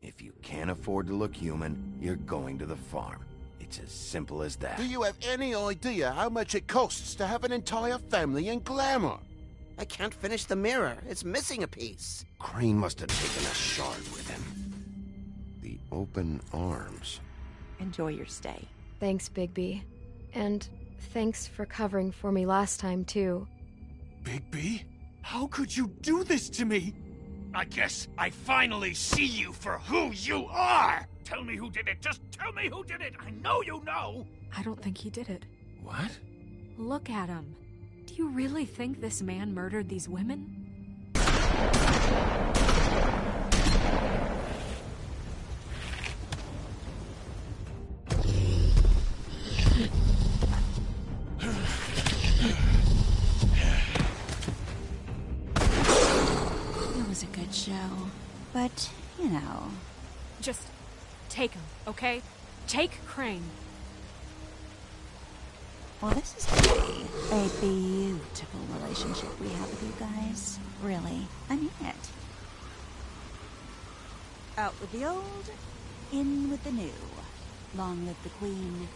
If you can't afford to look human, you're going to the farm. It's as simple as that. Do you have any idea how much it costs to have an entire family in glamour? I can't finish the mirror. It's missing a piece. Crane must have taken a shard with him. The open arms. Enjoy your stay. Thanks, Bigby. And thanks for covering for me last time, too. Bigby? How could you do this to me? I guess I finally see you for who you are! Tell me who did it! Just tell me who did it! I know you know! I don't think he did it. What? Look at him. Do you really think this man murdered these women? It was a good show, but, you know... Just take him, okay? Take Crane. Well, this is gonna be a beautiful relationship we have with you guys. Really, I mean it. Out with the old, in with the new. Long live the Queen.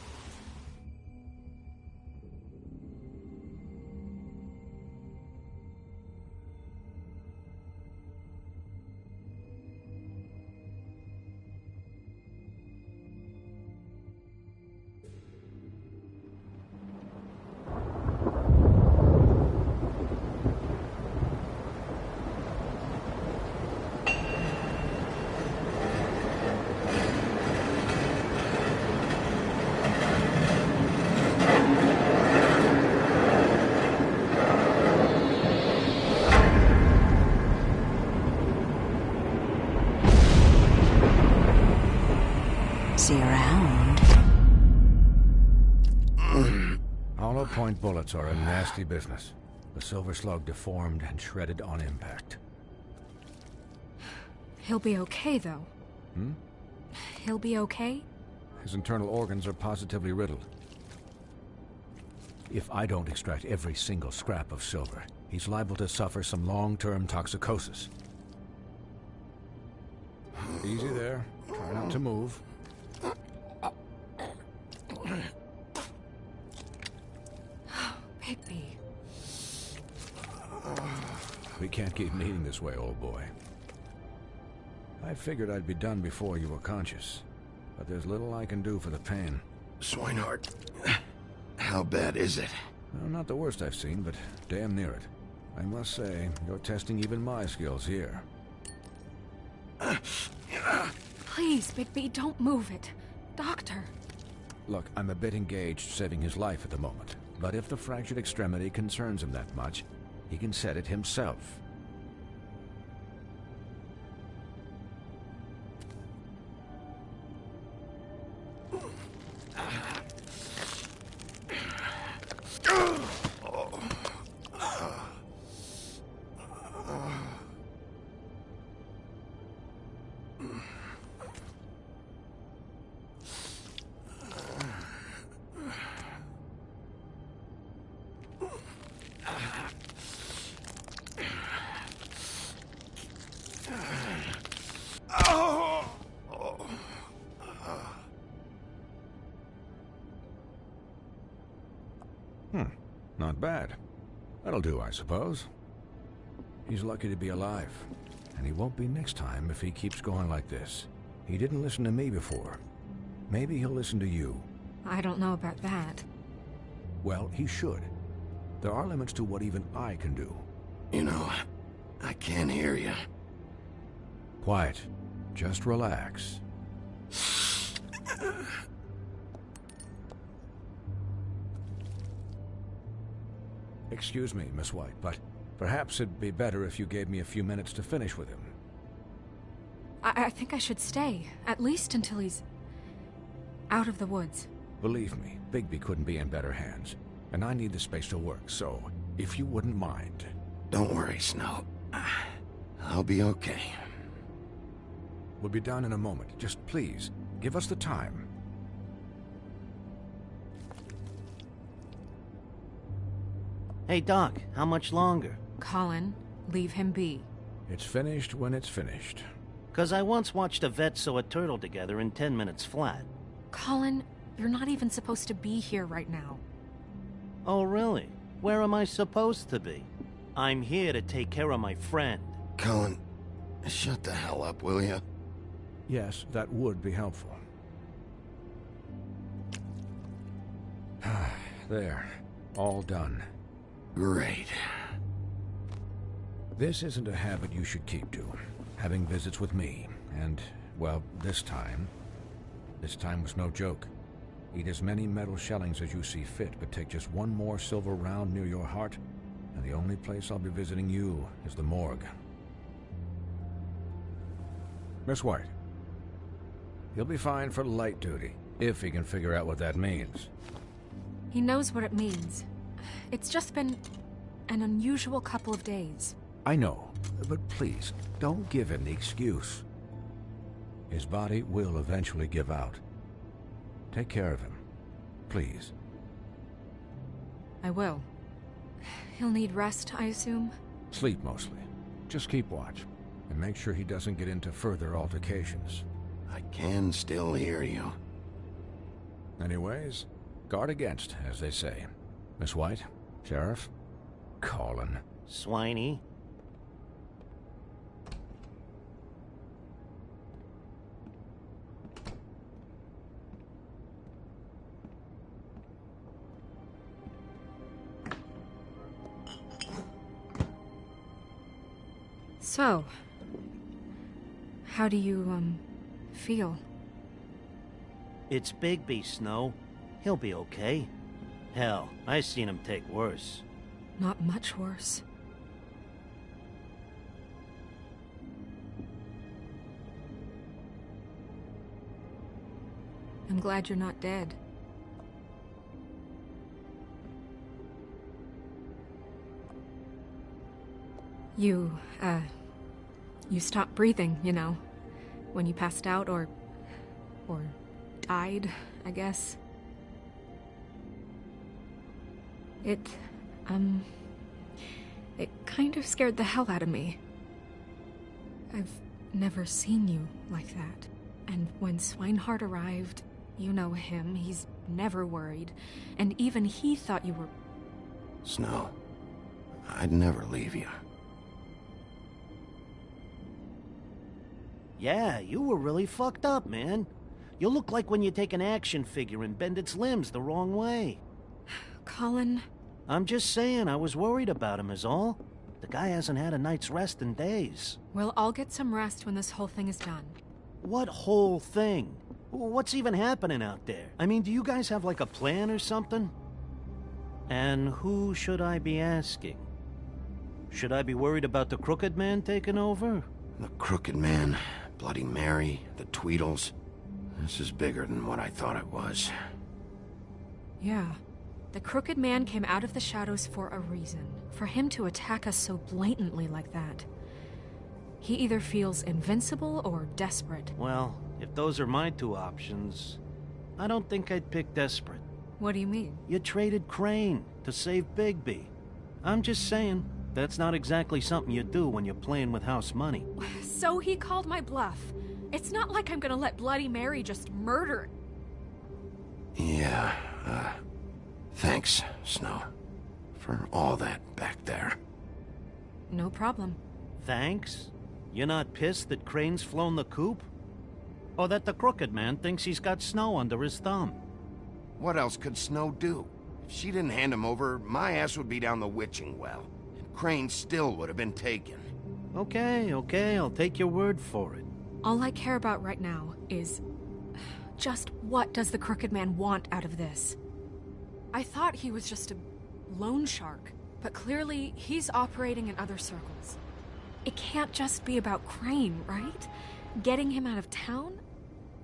See you around. Hollow point bullets are a nasty business. The Silver Slug deformed and shredded on impact. He'll be okay, though. Hmm? He'll be okay? His internal organs are positively riddled. If I don't extract every single scrap of silver, he's liable to suffer some long-term toxicosis. Easy there. Try not to move. Bigby. We can't keep meeting this way, old boy. I figured I'd be done before you were conscious, but there's little I can do for the pain. Swinehart, how bad is it? Well, not the worst I've seen, but damn near it. I must say, you're testing even my skills here. Please, Bigby, don't move it. Doctor. Look, I'm a bit engaged saving his life at the moment, but if the fractured extremity concerns him that much, he can set it himself. Not bad. That'll do, I suppose. He's lucky to be alive, and he won't be next time if he keeps going like this. He didn't listen to me before. Maybe he'll listen to you. I don't know about that. Well, he should. There are limits to what even I can do. You know, I can't hear you. Quiet. Just relax. Excuse me, Miss White, but perhaps it'd be better if you gave me a few minutes to finish with him. I think I should stay, at least until he's out of the woods. Believe me, Bigby couldn't be in better hands, and I need the space to work, so if you wouldn't mind. Don't worry, Snow. I'll be okay. We'll be done in a moment. Just please, give us the time. Hey, Doc, how much longer? Colin, leave him be. It's finished when it's finished. 'Cause I once watched a vet sew a turtle together in 10 minutes flat. Colin, you're not even supposed to be here right now. Oh, really? Where am I supposed to be? I'm here to take care of my friend. Colin, shut the hell up, will you? Yes, that would be helpful. There. All done. Great. This isn't a habit you should keep to. Having visits with me. And, well, this time was no joke. Eat as many metal shellings as you see fit, but take just one more silver round near your heart, and the only place I'll be visiting you is the morgue. Miss White. He'll be fine for light duty, if he can figure out what that means. He knows what it means. It's just been an unusual couple of days. I know, but please, don't give him the excuse. His body will eventually give out. Take care of him, please. I will. He'll need rest, I assume? Sleep mostly. Just keep watch, and make sure he doesn't get into further altercations. I can still hear you. Anyways, guard against, as they say. Miss White, Sheriff, Colin. Swiney. So, how do you, feel? It's Bigby, Snow. He'll be okay. Hell, I seen him take worse. Not much worse. I'm glad you're not dead. You stopped breathing, you know, when you passed out or died, I guess. It kind of scared the hell out of me. I've never seen you like that. And when Swinehart arrived, you know him, he's never worried. And even he thought you were... Snow, I'd never leave you. Yeah, you were really fucked up, man. You look like when you take an action figure and bend its limbs the wrong way. Colin... I'm just saying, I was worried about him is all. The guy hasn't had a night's rest in days. Well, I'll get some rest when this whole thing is done. What whole thing? What's even happening out there? I mean, do you guys have like a plan or something? And who should I be asking? Should I be worried about the Crooked Man taking over? The Crooked Man, Bloody Mary, the Tweedles. This is bigger than what I thought it was. Yeah. The Crooked Man came out of the shadows for a reason. For him to attack us so blatantly like that. He either feels invincible or desperate. Well, if those are my two options, I don't think I'd pick desperate. What do you mean? You traded Crane to save Bigby. I'm just saying, that's not exactly something you do when you're playing with house money. So he called my bluff. It's not like I'm gonna let Bloody Mary just murder... Yeah, thanks, Snow. For all that back there. No problem. Thanks? You're not pissed that Crane's flown the coop? Or that the Crooked Man thinks he's got Snow under his thumb? What else could Snow do? If she didn't hand him over, my ass would be down the witching well. And Crane still would have been taken. Okay, I'll take your word for it. All I care about right now is... just what does the Crooked Man want out of this? I thought he was just a loan shark, but clearly he's operating in other circles. It can't just be about Crane, right? Getting him out of town?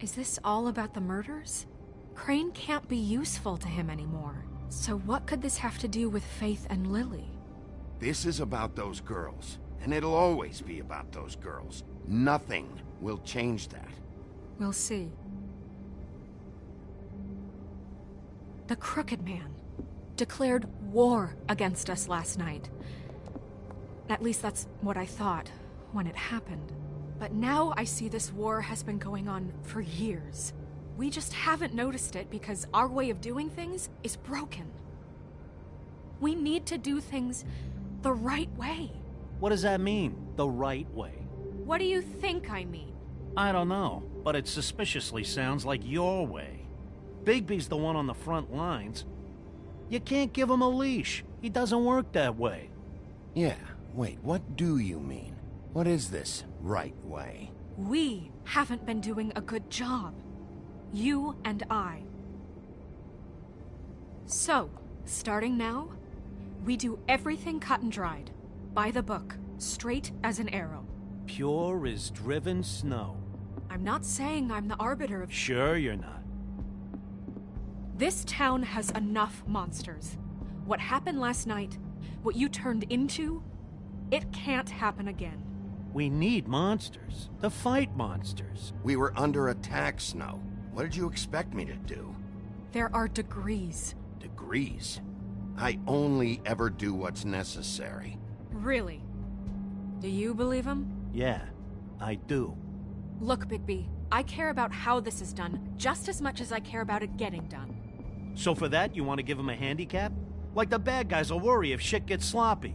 Is this all about the murders? Crane can't be useful to him anymore. So what could this have to do with Faith and Lily? This is about those girls, and it'll always be about those girls. Nothing will change that. We'll see. The Crooked Man declared war against us last night. At least that's what I thought when it happened. But now I see this war has been going on for years. We just haven't noticed it because our way of doing things is broken. We need to do things the right way. What does that mean, the right way? What do you think I mean? I don't know, but it suspiciously sounds like your way. Bigby's the one on the front lines. You can't give him a leash. He doesn't work that way. Yeah, wait, what do you mean? What is this right way? We haven't been doing a good job. You and I. So, starting now, we do everything cut and dried. By the book, straight as an arrow. Pure as driven snow. I'm not saying I'm the arbiter of... Sure you're not. This town has enough monsters. What happened last night, what you turned into, it can't happen again. We need monsters. To fight monsters. We were under attack, Snow. What did you expect me to do? There are degrees. Degrees? I only ever do what's necessary. Really? Do you believe him? Yeah, I do. Look, Bigby, I care about how this is done just as much as I care about it getting done. So for that, you want to give him a handicap? Like the bad guys will worry if shit gets sloppy.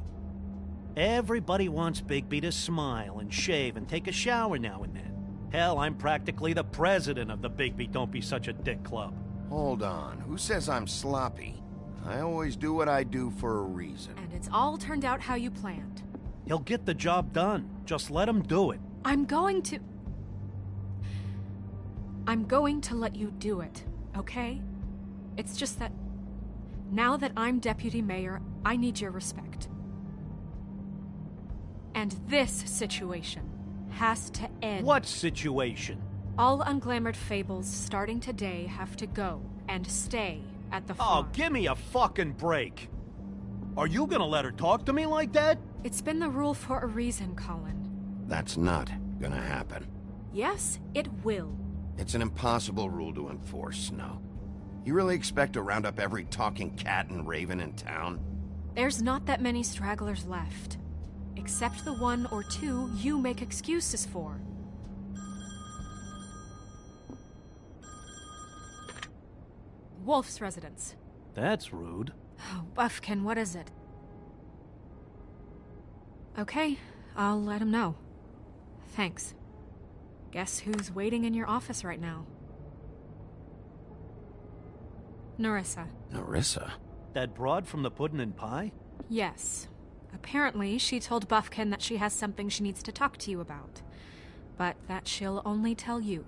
Everybody wants Bigby to smile and shave and take a shower now and then. Hell, I'm practically the president of the Bigby Don't Be Such a Dick Club. Hold on, who says I'm sloppy? I always do what I do for a reason. And it's all turned out how you planned. He'll get the job done. Just let him do it. I'm going to let you do it, okay? It's just that now that I'm deputy mayor, I need your respect. And this situation has to end. What situation? All unglamored fables starting today have to go and stay at the farm. Oh, give me a fucking break. Are you gonna let her talk to me like that? It's been the rule for a reason, Colin. That's not gonna happen. Yes, it will. It's an impossible rule to enforce, Snow. You really expect to round up every talking cat and raven in town? There's not that many stragglers left. Except the one or two you make excuses for. Wolf's residence. That's rude. Oh, Buffkin, what is it? Okay, I'll let him know. Thanks. Guess who's waiting in your office right now? Nerissa. Nerissa? That broad from the Puddin' and Pie? Yes. Apparently, she told Buffkin that she has something she needs to talk to you about. But that she'll only tell you.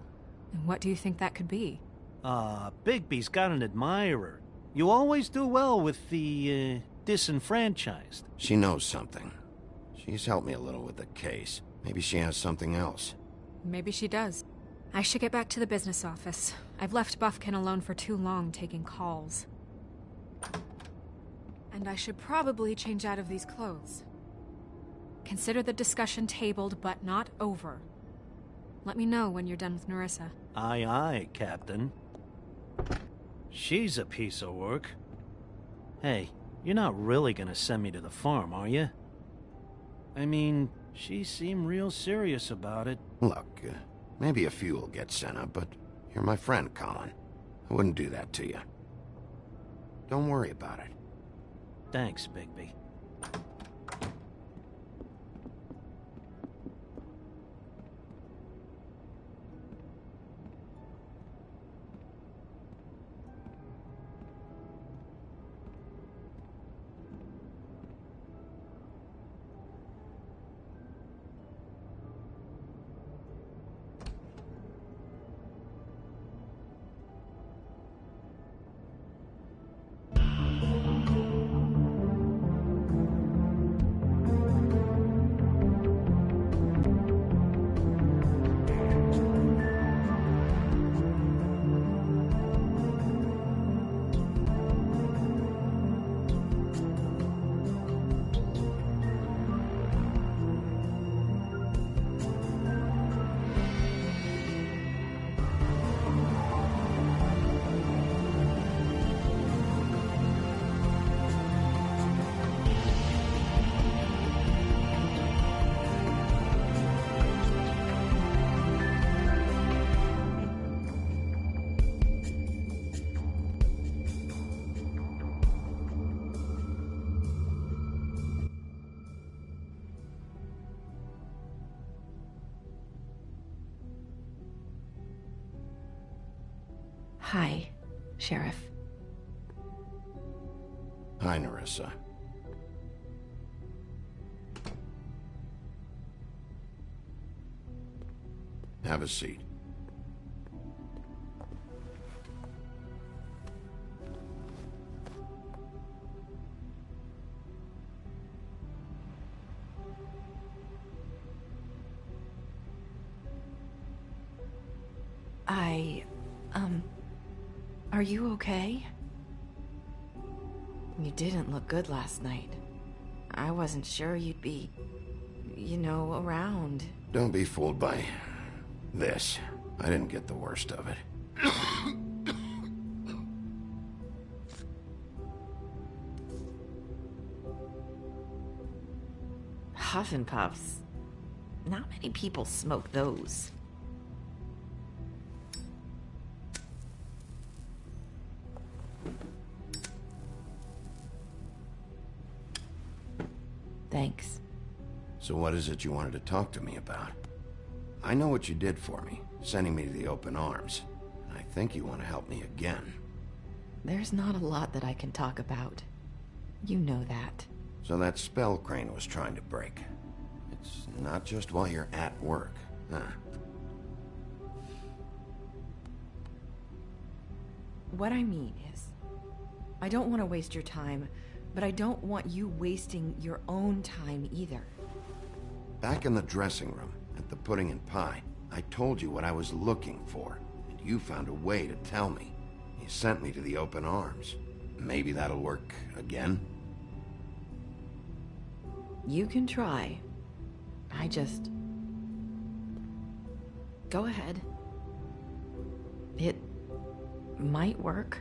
And what do you think that could be? Bigby's got an admirer. You always do well with the, disenfranchised. She knows something. She's helped me a little with the case. Maybe she has something else. Maybe she does. I should get back to the business office. I've left Buffkin alone for too long taking calls. And I should probably change out of these clothes. Consider the discussion tabled, but not over. Let me know when you're done with Nerissa. Aye, aye, Captain. She's a piece of work. Hey, you're not really gonna send me to the farm, are you? I mean, she seemed real serious about it. Look, maybe a few will get sent up, but you're my friend, Colin. I wouldn't do that to you. Don't worry about it. Thanks, Bigby. Hi, Sheriff. Hi, Nerissa. Have a seat. Are you okay? You didn't look good last night. I wasn't sure you'd be, around. Don't be fooled by this. I didn't get the worst of it. Huff and Puffs. Not many people smoke those. Thanks. So what is it you wanted to talk to me about? I know what you did for me, sending me to the open arms. And I think you want to help me again. There's not a lot that I can talk about. You know that. So that spell Crane was trying to break. It's not just while you're at work, huh? What I mean is, I don't want to waste your time, but I don't want you wasting your own time either. Back in the dressing room, at the Pudding and Pie, I told you what I was looking for, and you found a way to tell me. You sent me to the open arms. Maybe that'll work again? You can try. I just... Go ahead. It might work.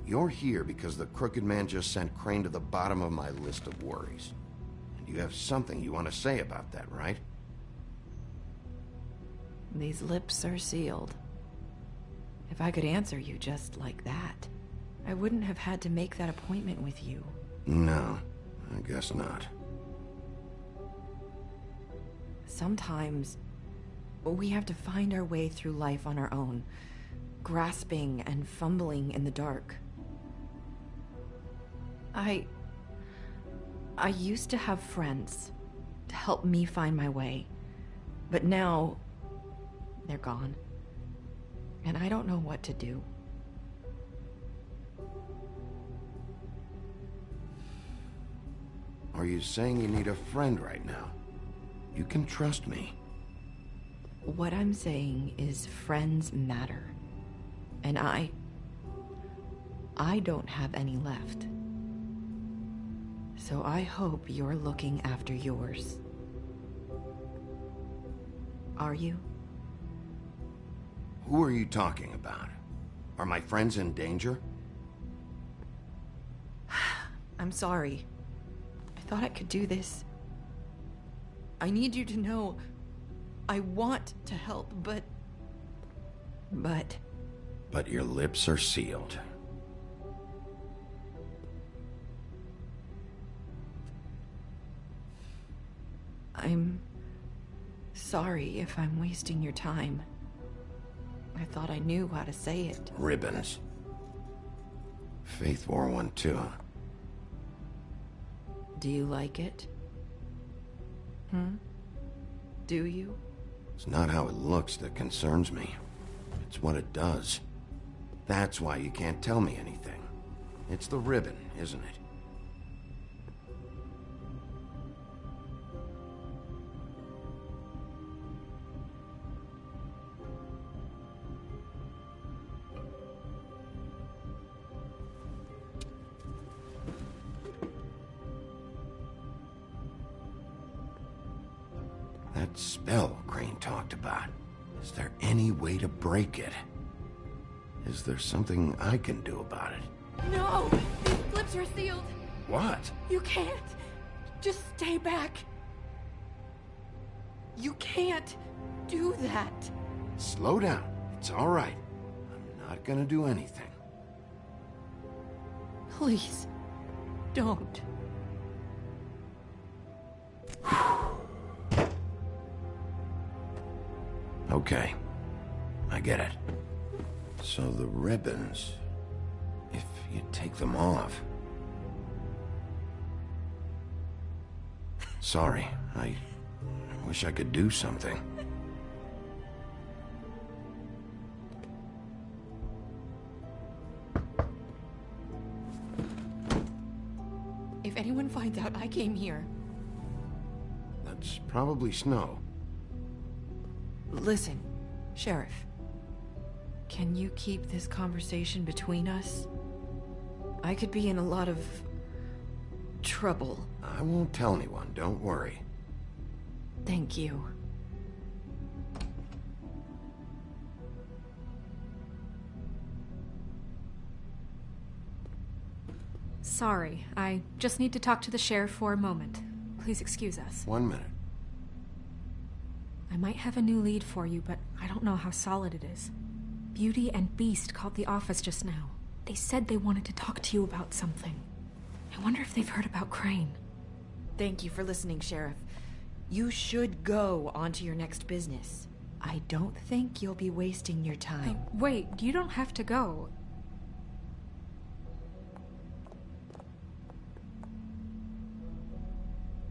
You're here because the Crooked Man just sent Crane to the bottom of my list of worries. And you have something you want to say about that, right? These lips are sealed. If I could answer you just like that, I wouldn't have had to make that appointment with you. No, I guess not. Sometimes, we have to find our way through life on our own, grasping and fumbling in the dark. I used to have friends to help me find my way, but now they're gone, and I don't know what to do. Are you saying you need a friend right now? You can trust me. What I'm saying is friends matter, and I don't have any left. So I hope you're looking after yours. Are you? Who are you talking about? Are my friends in danger? I'm sorry. I thought I could do this. I need you to know I want to help, but... But your lips are sealed. I'm sorry if I'm wasting your time. I thought I knew how to say it. Ribbons. Faith wore one too. Do you like it? Do you? It's not how it looks that concerns me. It's what it does. That's why you can't tell me anything. It's the ribbon, isn't it? That spell Crane talked about. Is there any way to break it? Is there something I can do about it? No! These lips are sealed! What? You can't! Just stay back! You can't do that! Slow down. It's all right. I'm not gonna do anything. Please, don't. Okay. I get it. So the ribbons, if you take them off... Sorry, I wish I could do something. If anyone finds out I came here... That's probably Snow. Listen, Sheriff. Can you keep this conversation between us? I could be in a lot of... trouble. I won't tell anyone, don't worry. Thank you. Sorry, I just need to talk to the sheriff for a moment. Please excuse us. 1 minute. I might have a new lead for you, but I don't know how solid it is. Beauty and Beast called the office just now. They said they wanted to talk to you about something. I wonder if they've heard about Crane. Thank you for listening, Sheriff. You should go on to your next business. I don't think you'll be wasting your time. Wait, you don't have to go.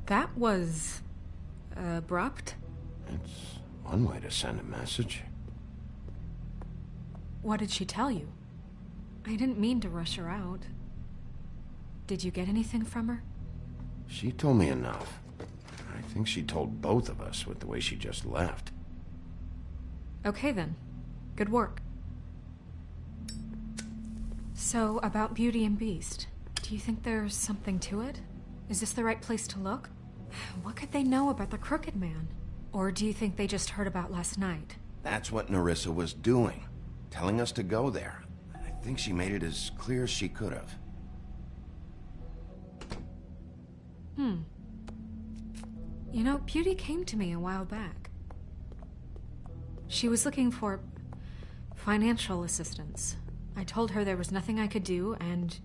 That was... abrupt? It's one way to send a message. What did she tell you? I didn't mean to rush her out. Did you get anything from her? She told me enough. I think she told both of us with the way she just left. Okay then. Good work. So, about Beauty and Beast, do you think there's something to it? Is this the right place to look? What could they know about the Crooked Man? Or do you think they just heard about last night? That's what Nerissa was doing. Telling us to go there. I think she made it as clear as she could have. You know, Beauty came to me a while back. She was looking for financial assistance. I told her there was nothing I could do, and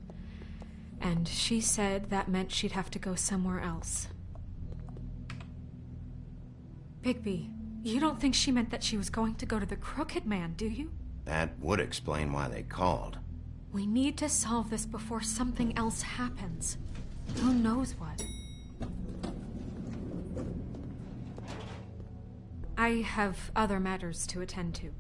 she said that meant she'd have to go somewhere else. Bigby, you don't think she meant that she was going to go to the Crooked Man, do you? That would explain why they called. We need to solve this before something else happens. Who knows what? I have other matters to attend to.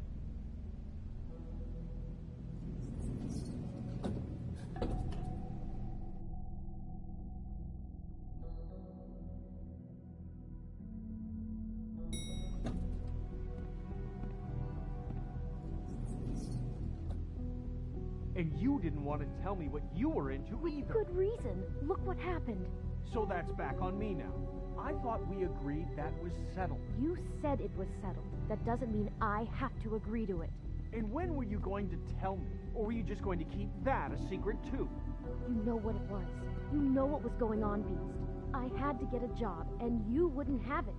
And you didn't want to tell me what you were into either. Good reason. Look what happened. So that's back on me now. I thought we agreed that was settled. You said it was settled. That doesn't mean I have to agree to it. And when were you going to tell me? Or were you just going to keep that a secret too? You know what it was. You know what was going on, Beast. I had to get a job, and you wouldn't have it.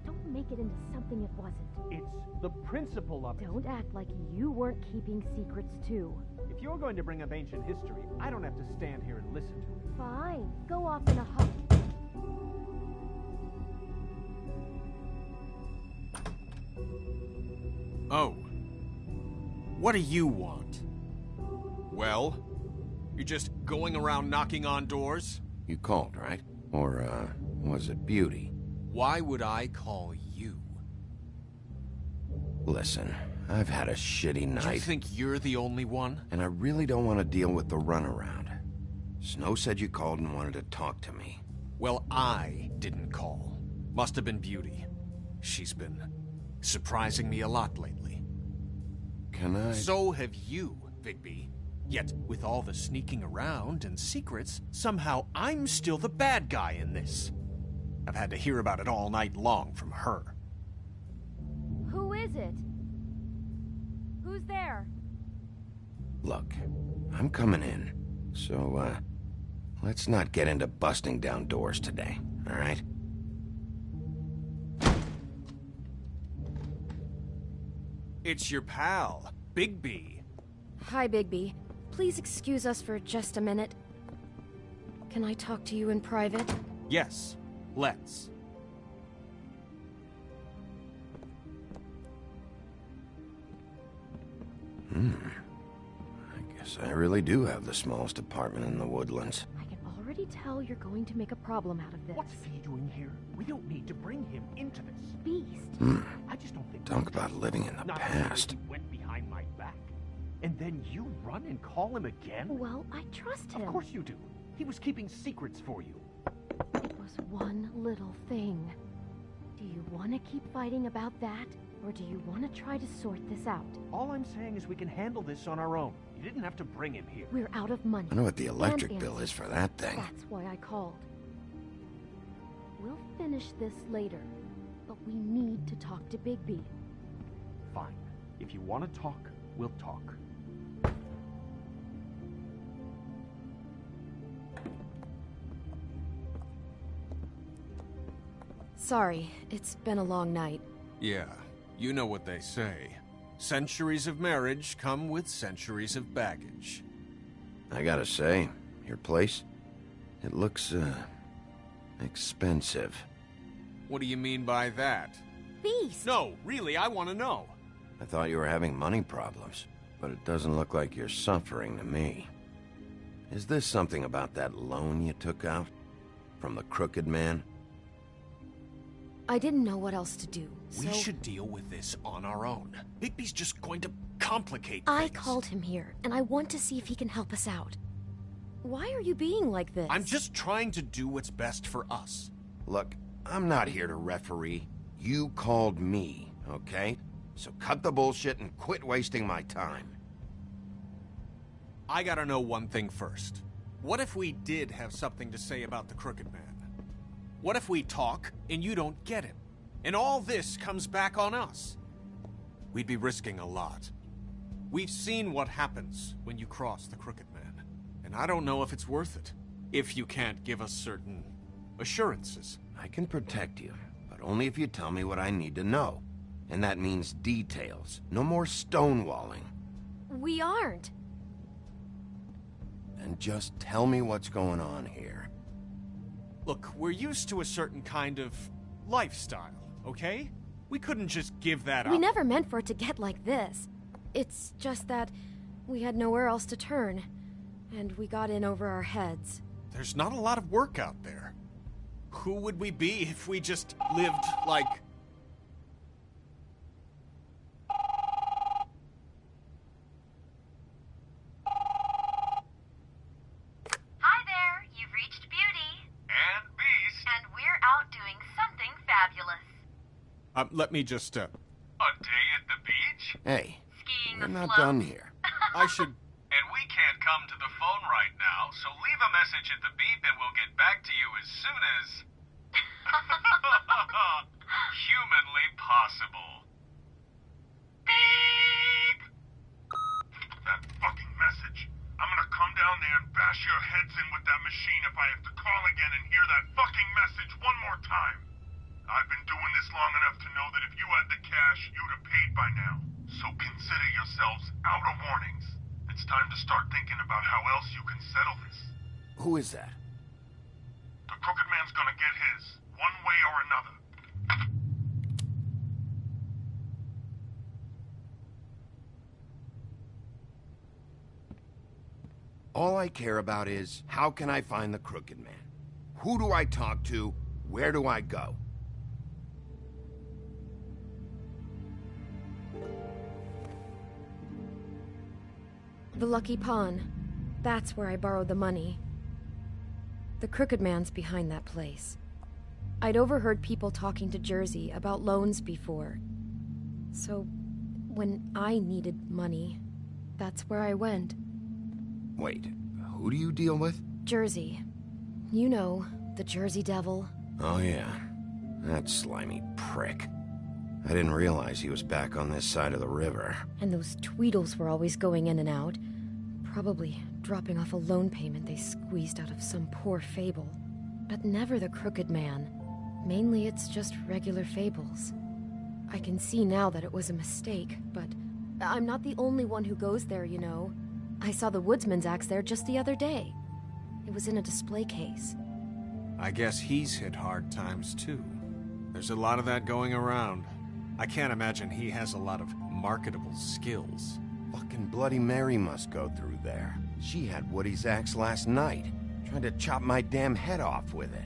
Don't make it into something it wasn't. It's the principle of it. Don't act like you weren't keeping secrets too. If you're going to bring up ancient history, I don't have to stand here and listen to it. Fine. Go off in a huff. Oh. What do you want? Well? You're just going around knocking on doors? You called, right? Or, was it Beauty? Why would I call you? Listen, I've had a shitty night. You think you're the only one? And I really don't want to deal with the runaround. Snow said you called and wanted to talk to me. Well, I didn't call. Must have been Beauty. She's been surprising me a lot lately. Can I? So have you, Bigby. Yet, with all the sneaking around and secrets, somehow I'm still the bad guy in this. I've had to hear about it all night long from her. Who is it? Who's there? Look, I'm coming in. So, let's not get into busting down doors today, all right? It's your pal, Bigby. Hi, Bigby. Please excuse us for just a minute. Can I talk to you in private? Yes, let's. Guess I really do have the smallest apartment in the Woodlands. I can already tell you're going to make a problem out of this. What's V doing here? We don't need to bring him into this. Beast. I just don't think... Talk about living in the Not past. He went behind my back. And then you run and call him again? Well, I trust him. Of course you do. He was keeping secrets for you. It was one little thing. Do you want to keep fighting about that? Or do you want to try to sort this out? All I'm saying is we can handle this on our own. You didn't have to bring him here. We're out of money. I know what the electric and bill is for that thing. That's why I called. We'll finish this later, but we need to talk to Bigby. Fine. If you want to talk, we'll talk. Sorry, it's been a long night. Yeah, you know what they say. Centuries of marriage come with centuries of baggage. I gotta say, your place, it looks, expensive. What do you mean by that? Beast! No, really, I want to know. I thought you were having money problems, but it doesn't look like you're suffering to me. Is this something about that loan you took out? From the Crooked Man? I didn't know what else to do, We should deal with this on our own. Bigby's just going to complicate I things. called him here, and I want to see if he can help us out. Why are you being like this? I'm just trying to do what's best for us. Look, I'm not here to referee. You called me, okay? So cut the bullshit and quit wasting my time. I gotta know one thing first. What if we did have something to say about the Crooked Man? What if we talk and you don't get him? And all this comes back on us? We'd be risking a lot. We've seen what happens when you cross the Crooked Man. And I don't know if it's worth it. If you can't give us certain assurances. I can protect you, but only if you tell me what I need to know. And that means details. No more stonewalling. We aren't. And just tell me what's going on here. Look, we're used to a certain kind of lifestyle, okay? We couldn't just give that up. We never meant for it to get like this. It's just that we had nowhere else to turn, and we got in over our heads. There's not a lot of work out there. Who would we be if we just lived like... Hi there, you've reached Beauty. And Beast. And we're out doing something fabulous. let me just, A day at the beach? Hey, Skiing we're the not slopes. done here. I should... And we can't come to the phone right now, so leave a message at the beep and we'll get back to you as soon as... humanly possible. Beep! That fucking message. I'm gonna come down there and bash your heads in with that machine if I have to call again and hear that fucking message one more time. I've been doing this long enough to know that if you had the cash, you'd have paid by now. So consider yourselves out of warnings. It's time to start thinking about how else you can settle this. Who is that? The Crooked Man's gonna get his, one way or another. All I care about is, how can I find the Crooked Man? Who do I talk to? Where do I go? The Lucky Pawn. That's where I borrowed the money. The Crooked Man's behind that place. I'd overheard people talking to Jersey about loans before. So, when I needed money, that's where I went. Wait, who do you deal with? Jersey. You know, the Jersey Devil. Oh yeah, that slimy prick. I didn't realize he was back on this side of the river. And those Tweedles were always going in and out. Probably dropping off a loan payment they squeezed out of some poor fable. But never the Crooked Man. Mainly it's just regular fables. I can see now that it was a mistake, but I'm not the only one who goes there, you know. I saw the Woodsman's axe there just the other day. It was in a display case. I guess he's hit hard times too. There's a lot of that going around. I can't imagine he has a lot of marketable skills. Fucking Bloody Mary must go through there. She had Woody's axe last night, trying to chop my damn head off with it.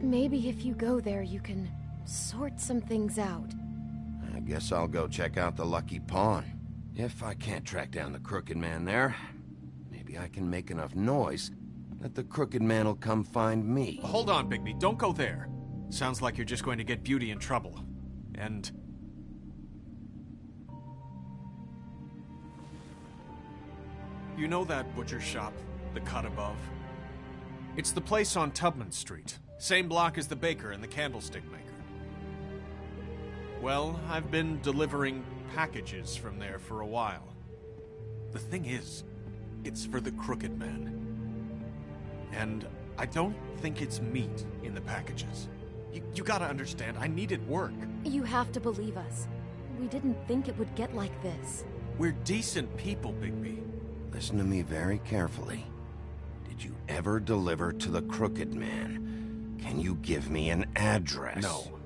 Maybe if you go there, you can sort some things out. I guess I'll go check out the Lucky Pawn. If I can't track down the Crooked Man there, maybe I can make enough noise that the Crooked Man will come find me. Hold on, Bigby. Don't go there. Sounds like you're just going to get Beauty in trouble. And... you know that butcher shop, the cut above? It's the place on Tubman Street. Same block as the baker and the candlestick maker. Well, I've been delivering packages from there for a while. The thing is, it's for the Crooked Man. And I don't think it's meat in the packages. You gotta understand, I needed work. You have to believe us. We didn't think it would get like this. We're decent people, Bigby. Listen to me very carefully. Did you ever deliver to the Crooked Man? Can you give me an address? No.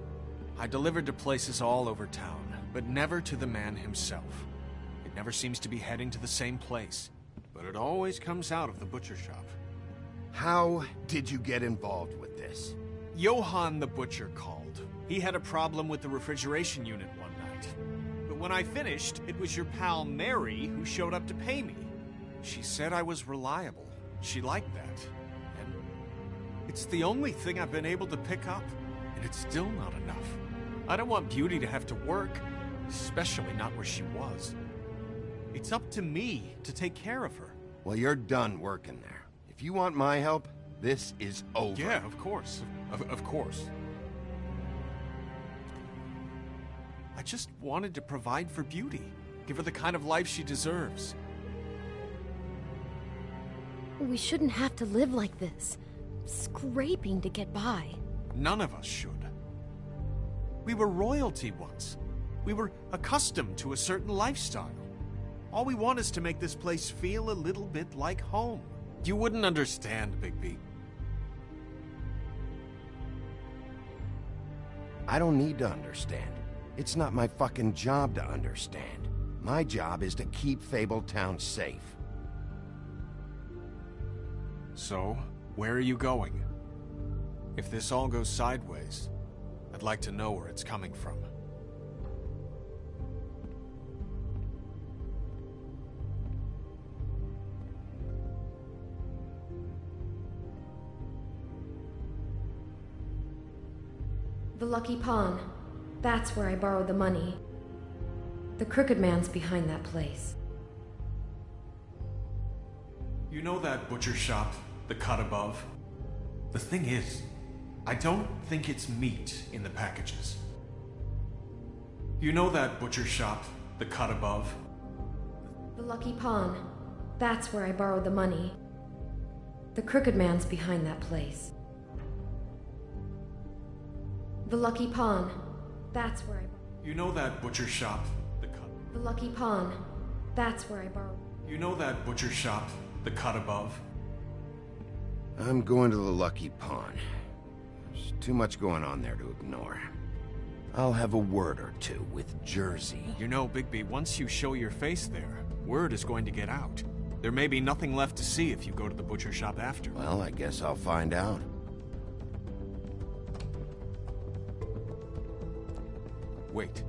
I delivered to places all over town, but never to the man himself. It never seems to be heading to the same place, but it always comes out of the butcher shop. How did you get involved with this? Johann the butcher called. He had a problem with the refrigeration unit one night. But when I finished, it was your pal Mary who showed up to pay me. She said I was reliable. She liked that. And it's the only thing I've been able to pick up, and it's still not enough. I don't want Beauty to have to work, especially not where she was. It's up to me to take care of her. Well, you're done working there. If you want my help, this is over. Yeah, of course. Of course. I just wanted to provide for Beauty. Give her the kind of life she deserves. We shouldn't have to live like this, scraping to get by. None of us should. We were royalty once. We were accustomed to a certain lifestyle. All we want is to make this place feel a little bit like home. You wouldn't understand, Bigby. I don't need to understand. It's not my fucking job to understand. My job is to keep Fabletown safe. So, where are you going? If this all goes sideways, I'd like to know where it's coming from. The Lucky Pawn. That's where I borrowed the money. The Crooked Man's behind that place. You know that butcher shop, the cut above? The thing is, I don't think it's meat in the packages. You know that butcher shop, the cut above? The Lucky Pawn. That's where I borrowed the money. The Crooked Man's behind that place. The Lucky Pawn. That's where I... You know that butcher shop, the cut... The Lucky Pawn. That's where I borrowed... You know that butcher shop, the cut above? I'm going to the Lucky Pawn. There's too much going on there to ignore. I'll have a word or two with Jersey. You know, Bigby, once you show your face there, word is going to get out. There may be nothing left to see if you go to the butcher shop after. Well, I guess I'll find out. Wait,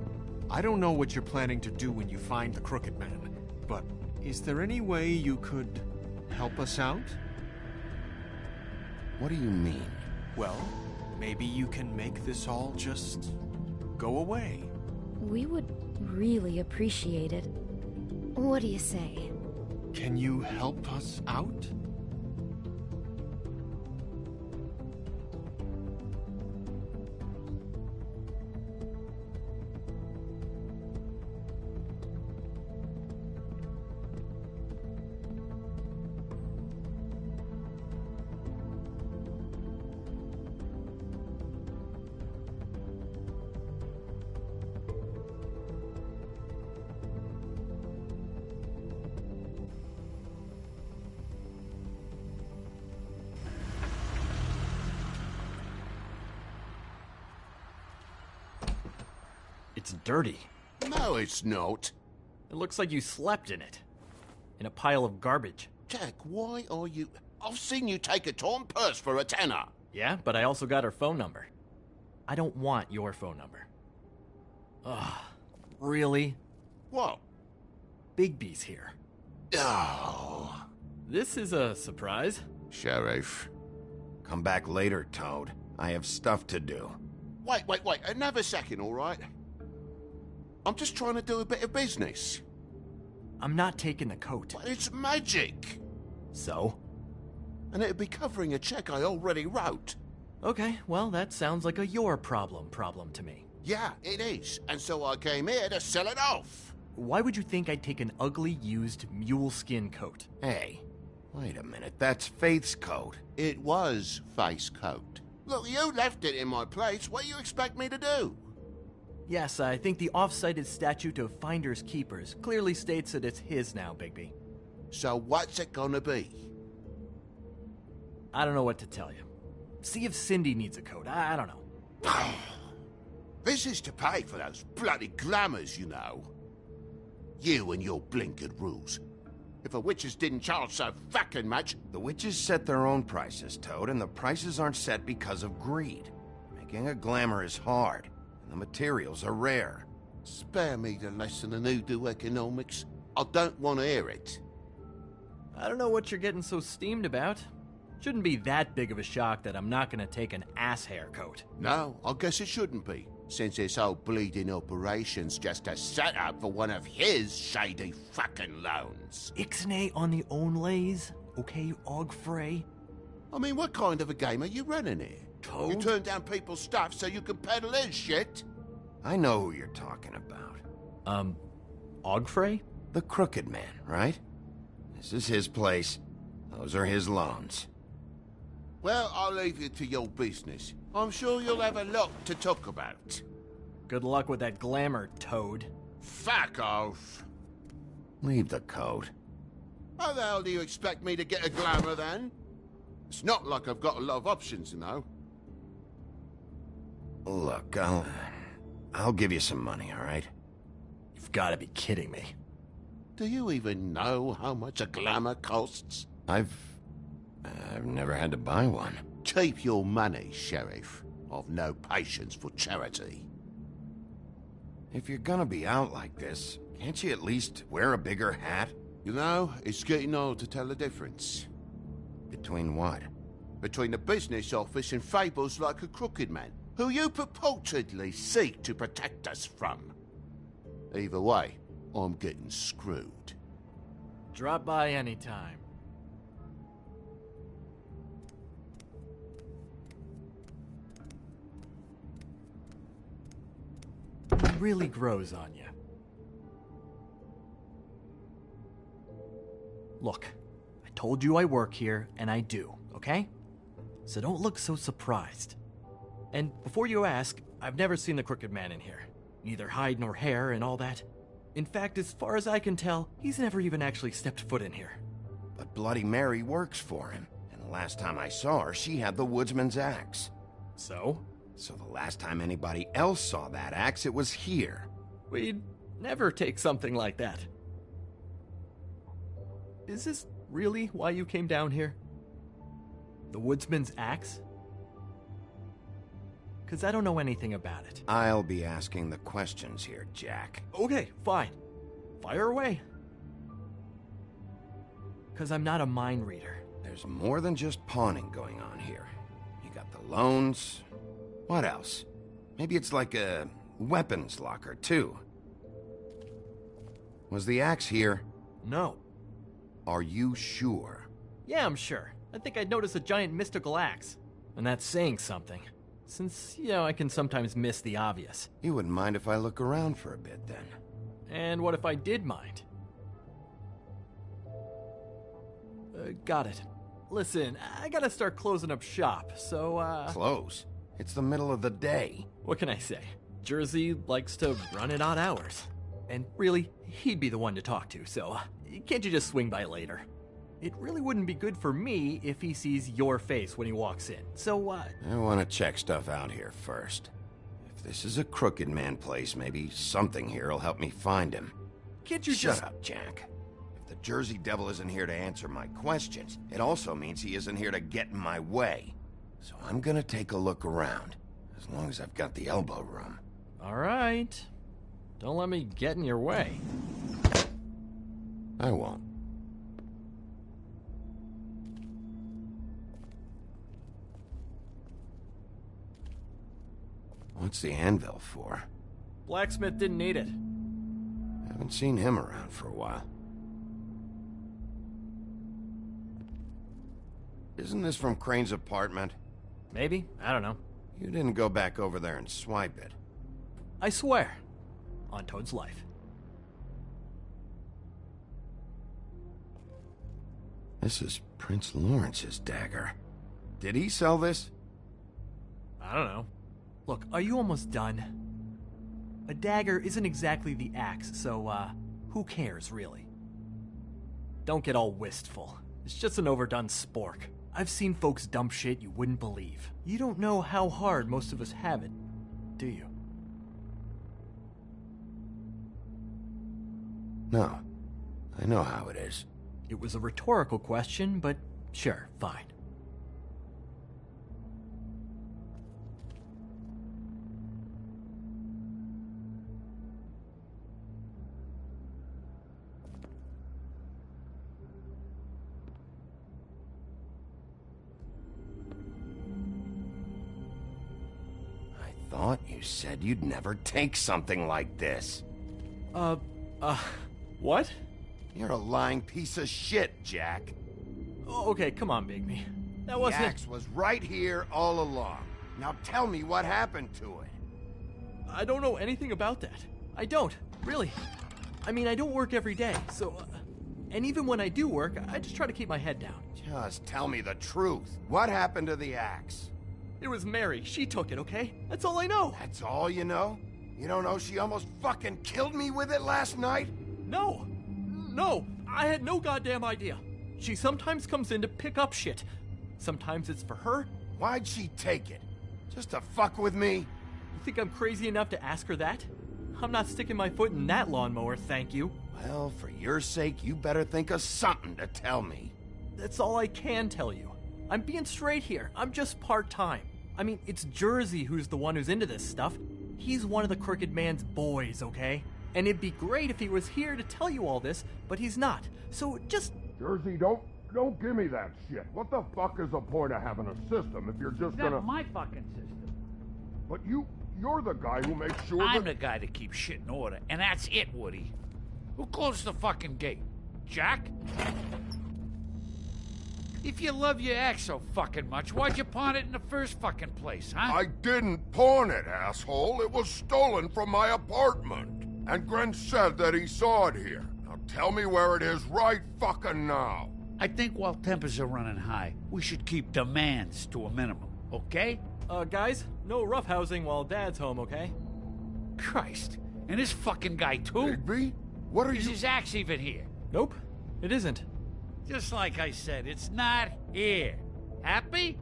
I don't know what you're planning to do when you find the Crooked Man, but is there any way you could help us out? What do you mean? Well, maybe you can make this all just go away. We would really appreciate it. What do you say? Can you help us out? It's dirty. No, it's not. It looks like you slept in it. In a pile of garbage. Jack, why are you... I've seen you take a torn purse for a tenner. Yeah, but I also got her phone number. I don't want your phone number. Ugh, really? What? Bigby's here. Oh. This is a surprise. Sheriff, come back later, Toad. I have stuff to do. Wait, another second, all right? I'm just trying to do a bit of business. I'm not taking the coat. But it's magic. So? And it'd be covering a check I already wrote. Okay, well, that sounds like a your problem to me. Yeah, it is. And so I came here to sell it off. Why would you think I'd take an ugly, used mule skin coat? Hey, wait a minute. That's Faith's coat. It was Faith's coat. Look, you left it in my place. What do you expect me to do? Yes, I think the off-cited statute of Finders Keepers clearly states that it's his now, Bigby. So what's it gonna be? I don't know what to tell you. See if Cindy needs a coat. I don't know. This is to pay for those bloody glamours, you know. You and your blinkered rules. If the witches didn't charge so fucking much... The witches set their own prices, Toad, and the prices aren't set because of greed. Making a glamour is hard. The materials are rare. Spare me the lesson in hoodoo economics. I don't want to hear it. I don't know what you're getting so steamed about. Shouldn't be that big of a shock that I'm not gonna take an ass hair coat. No, I guess it shouldn't be, since this whole bleeding operation's just a setup for one of his shady fucking loans. Ixnay on the own lays, okay, Ogfrey? I mean, what kind of a game are you running here? Toad? You turn down people's stuff so you can peddle his shit? I know who you're talking about. Ogfrey? The Crooked Man, right? This is his place. Those are his loans. Well, I'll leave you to your business. I'm sure you'll have a lot to talk about. Good luck with that glamour, Toad. Fuck off. Leave the coat. How the hell do you expect me to get a glamour, then? It's not like I've got a lot of options, you know. Look, I'll give you some money, all right? You've got to be kidding me. Do you even know how much a glamour costs? I've never had to buy one. Keep your money, Sheriff. I've no patience for charity. If you're gonna be out like this, can't you at least wear a bigger hat? You know, it's getting old to tell the difference. Between what? Between the business office and fables like a Crooked Man, who you purportedly seek to protect us from. Either way, I'm getting screwed. Drop by anytime. It really grows on you. Look, I told you I work here, and I do, okay? So don't look so surprised. And before you ask, I've never seen the Crooked Man in here. Neither hide nor hair and all that. In fact, as far as I can tell, he's never even actually stepped foot in here. But Bloody Mary works for him, and the last time I saw her, she had the woodsman's axe. So? So the last time anybody else saw that axe, it was here. We'd never take something like that. Is this really why you came down here? The woodsman's axe? 'Cause I don't know anything about it. I'll be asking the questions here, Jack. Okay, fine. Fire away. 'Cause I'm not a mind reader. There's more than just pawning going on here. You got the loans. What else? Maybe it's like a weapons locker, too. Was the axe here? No. Are you sure? Yeah, I'm sure. I think I'd noticed a giant mystical axe. And that's saying something. Since, I can sometimes miss the obvious. You wouldn't mind if I look around for a bit, then? And what if I did mind? Got it. Listen, I gotta start closing up shop, so, Close? It's the middle of the day. What can I say? Jersey likes to run at odd hours. And really, he'd be the one to talk to, so can't you just swing by later? It really wouldn't be good for me if he sees your face when he walks in, so I want to check stuff out here first. If this is a Crooked Man place, maybe something here will help me find him. Can't you Shut just... up, Jack. If the Jersey Devil isn't here to answer my questions, it also means he isn't here to get in my way. So I'm gonna take a look around, as long as I've got the elbow room. All right. Don't let me get in your way. I won't. What's the anvil for? Blacksmith didn't need it. Haven't seen him around for a while. Isn't this from Crane's apartment? Maybe. I don't know. You didn't go back over there and swipe it. I swear. On Toad's life. This is Prince Lawrence's dagger. Did he sell this? I don't know. Look, are you almost done? A dagger isn't exactly the axe, so, who cares, really? Don't get all wistful. It's just an overdone spork. I've seen folks dump shit you wouldn't believe. You don't know how hard most of us have it, do you? No. I know how it is. It was a rhetorical question, but sure, fine. I thought you said you'd never take something like this. What? You're a lying piece of shit, Jack. Oh, okay, come on, Bigby. That wasn't... The axe was right here all along. Now tell me what happened to it. I don't know anything about that. I don't, really. I mean, I don't work every day, so... and even when I do work, I just try to keep my head down. Just tell me the truth. What happened to the axe? It was Mary. She took it, okay? That's all I know. That's all you know? You don't know she almost fucking killed me with it last night? No! No! I had no goddamn idea. She sometimes comes in to pick up shit. Sometimes it's for her. Why'd she take it? Just to fuck with me? You think I'm crazy enough to ask her that? I'm not sticking my foot in that lawnmower, thank you. Well, for your sake, you better think of something to tell me. That's all I can tell you. I'm being straight here. I'm just part-time. I mean, it's Jersey who's the one who's into this stuff. He's one of the Crooked Man's boys, okay? And it'd be great if he was here to tell you all this, but he's not. So just... Jersey, don't give me that shit. What the fuck is the point of having a system if you're just gonna... That's my fucking system. But you're the guy who makes sure I'm the guy that keeps shit in order, and that's it, Woody. Who closed the fucking gate? Jack? If you love your axe so fucking much, why'd you pawn it in the first fucking place, huh? I didn't pawn it, asshole. It was stolen from my apartment. And Gren said that he saw it here. Now tell me where it is right fucking now. I think while tempers are running high, we should keep demands to a minimum, okay? Guys, no roughhousing while Dad's home, okay? Christ. And this fucking guy, too? Bigby? What are you... Is his axe even here? Nope, it isn't. Just like I said, it's not here. Happy?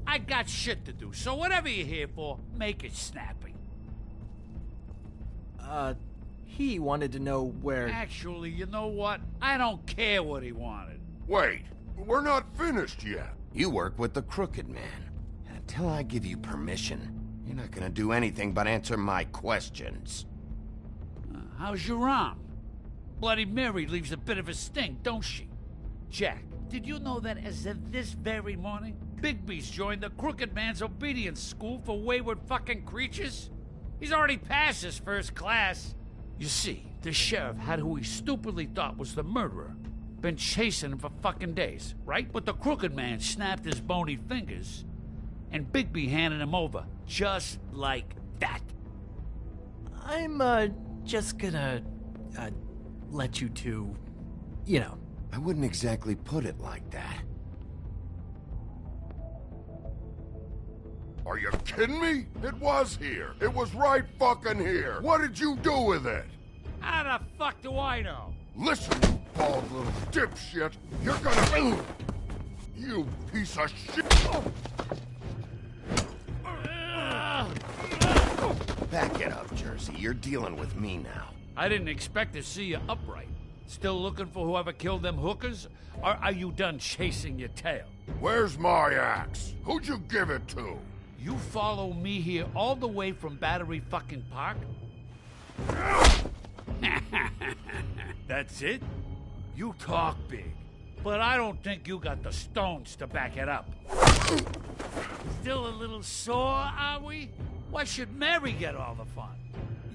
I got shit to do, so whatever you're here for, make it snappy. He wanted to know where... Actually, you know what? I don't care what he wanted. Wait, we're not finished yet. You work with the Crooked Man. And until I give you permission, you're not gonna do anything but answer my questions. How's your arm? Bloody Mary leaves a bit of a stink, don't she? Jack, did you know that as of this very morning, Bigby's joined the Crooked Man's obedience school for wayward fucking creatures? He's already passed his first class. You see, the sheriff had who he stupidly thought was the murderer. Been chasing him for fucking days, right? But the Crooked Man snapped his bony fingers, and Bigby handed him over, just like that. I'm, just gonna, let you two, you know. I wouldn't exactly put it like that. Are you kidding me? It was here. It was right fucking here. What did you do with it? How the fuck do I know? Listen, you bald little dipshit. You're gonna... You piece of shit. Back it up, Jersey. You're dealing with me now. I didn't expect to see you upright. Still looking for whoever killed them hookers? Or are you done chasing your tail? Where's my axe? Who'd you give it to? You follow me here all the way from Battery fucking Park? That's it? You talk big, but I don't think you got the stones to back it up. Still a little sore, are we? Why should Mary get all the fun?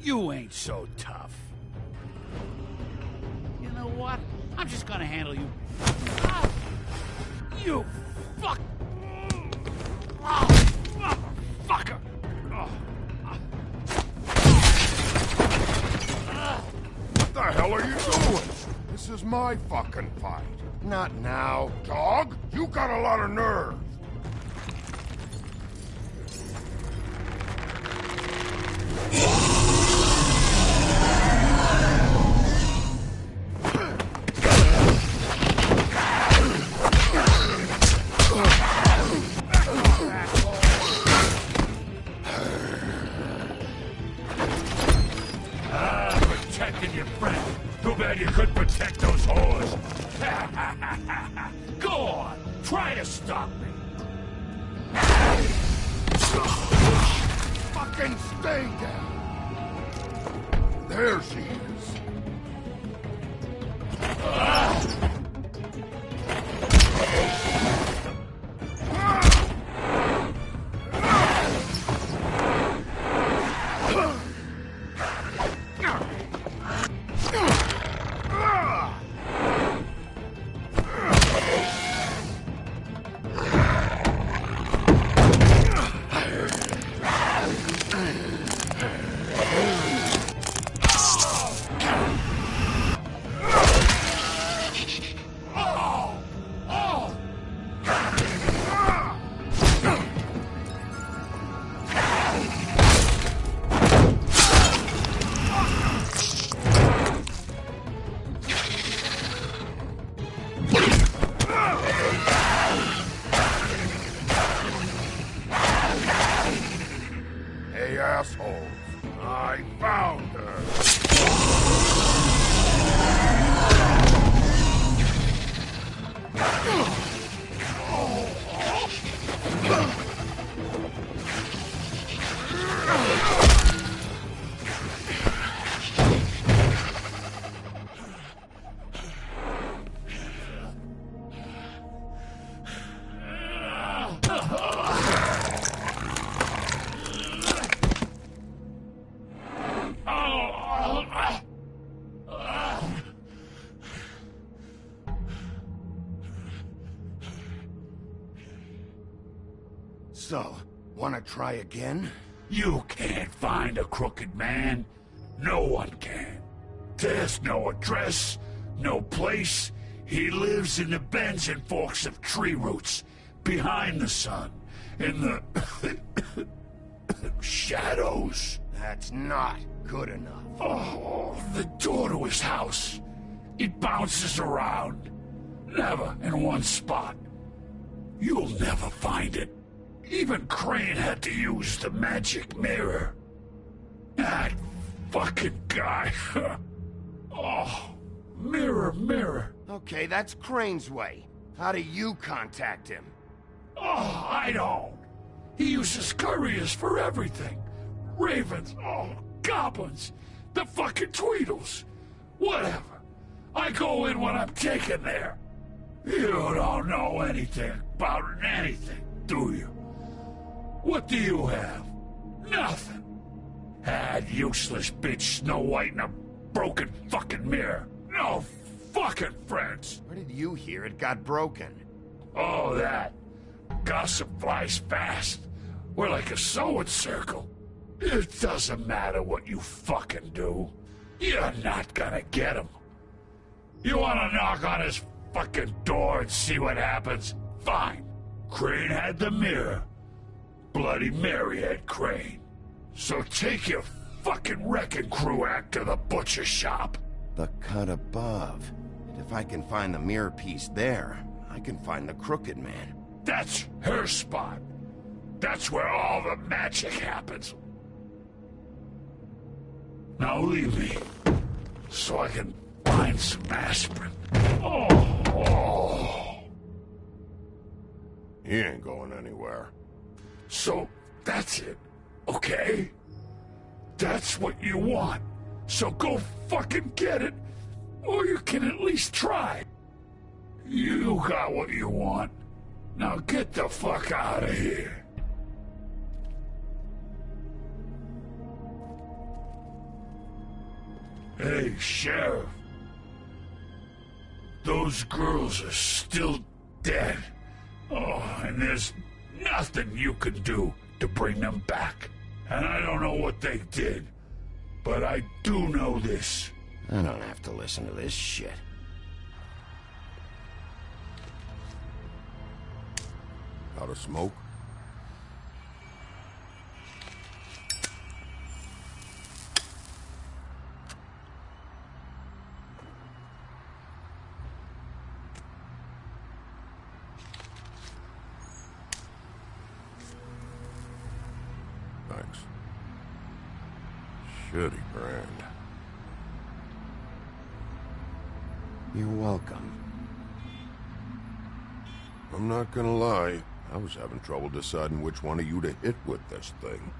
You ain't so tough. You know what? I'm just gonna handle you. Ah! You fuck! Oh, motherfucker! What the hell are you doing? This is my fucking fight. Not now. Dog, you got a lot of nerve. Protecting your friend. Too bad you couldn't protect those whores. Go on, try to stop me. Fucking stay down. There she is. Hey, assholes. I found her. So, wanna try again? You can't find a crooked man. No one can. There's no address, no place. He lives in the bends and forks of tree roots, behind the sun, in the shadows. That's not good enough. Oh, the door to his house. It bounces around. Never in one spot. You'll never find it. Even Crane had to use the magic mirror. That fucking guy. Oh, mirror, mirror. Okay, that's Crane's way. How do you contact him? Oh, I don't. He uses couriers for everything. Ravens, goblins, the fucking Tweedles. Whatever. I go in when I'm taken there. You don't know anything about anything, do you? What do you have? Nothing. That useless bitch Snow White and a broken fucking mirror. No fucking friends. Where did you hear it got broken? Oh, that. Gossip flies fast. We're like a sewing circle. It doesn't matter what you fucking do. You're not gonna get him. You wanna knock on his fucking door and see what happens? Fine. Crane had the mirror. Bloody Mary had Crane. So take your fucking wrecking crew act to the butcher shop. The cut above. And if I can find the mirror piece there, I can find the Crooked Man. That's her spot. That's where all the magic happens. Now leave me, so I can find some aspirin. Oh. He ain't going anywhere. So, that's it, okay? That's what you want. So go fucking get it, or you can at least try. You got what you want. Now get the fuck out of here. Hey, Sheriff. Those girls are still dead. Oh, and there's nothing you can do to bring them back. And I don't know what they did, but I do know this. I don't have to listen to this shit. Out of smoke? Thanks. Shitty brand. You're welcome. I'm not gonna lie. I was having trouble deciding which one of you to hit with this thing.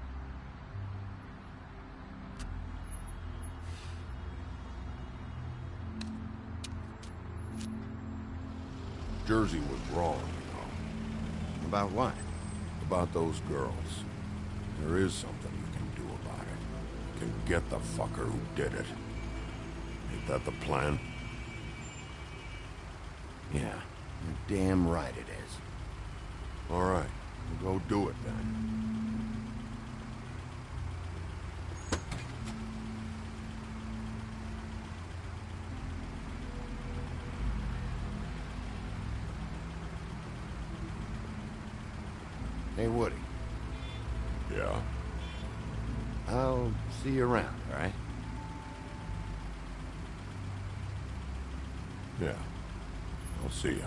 Jersey was wrong, you know. About what? About those girls. There is something you can do about it. You can get the fucker who did it. Ain't that the plan? Yeah, you're damn right it is. All right, we'll go do it then. Hey, Woody. Yeah? I'll see you around, all right? Yeah. I'll see you.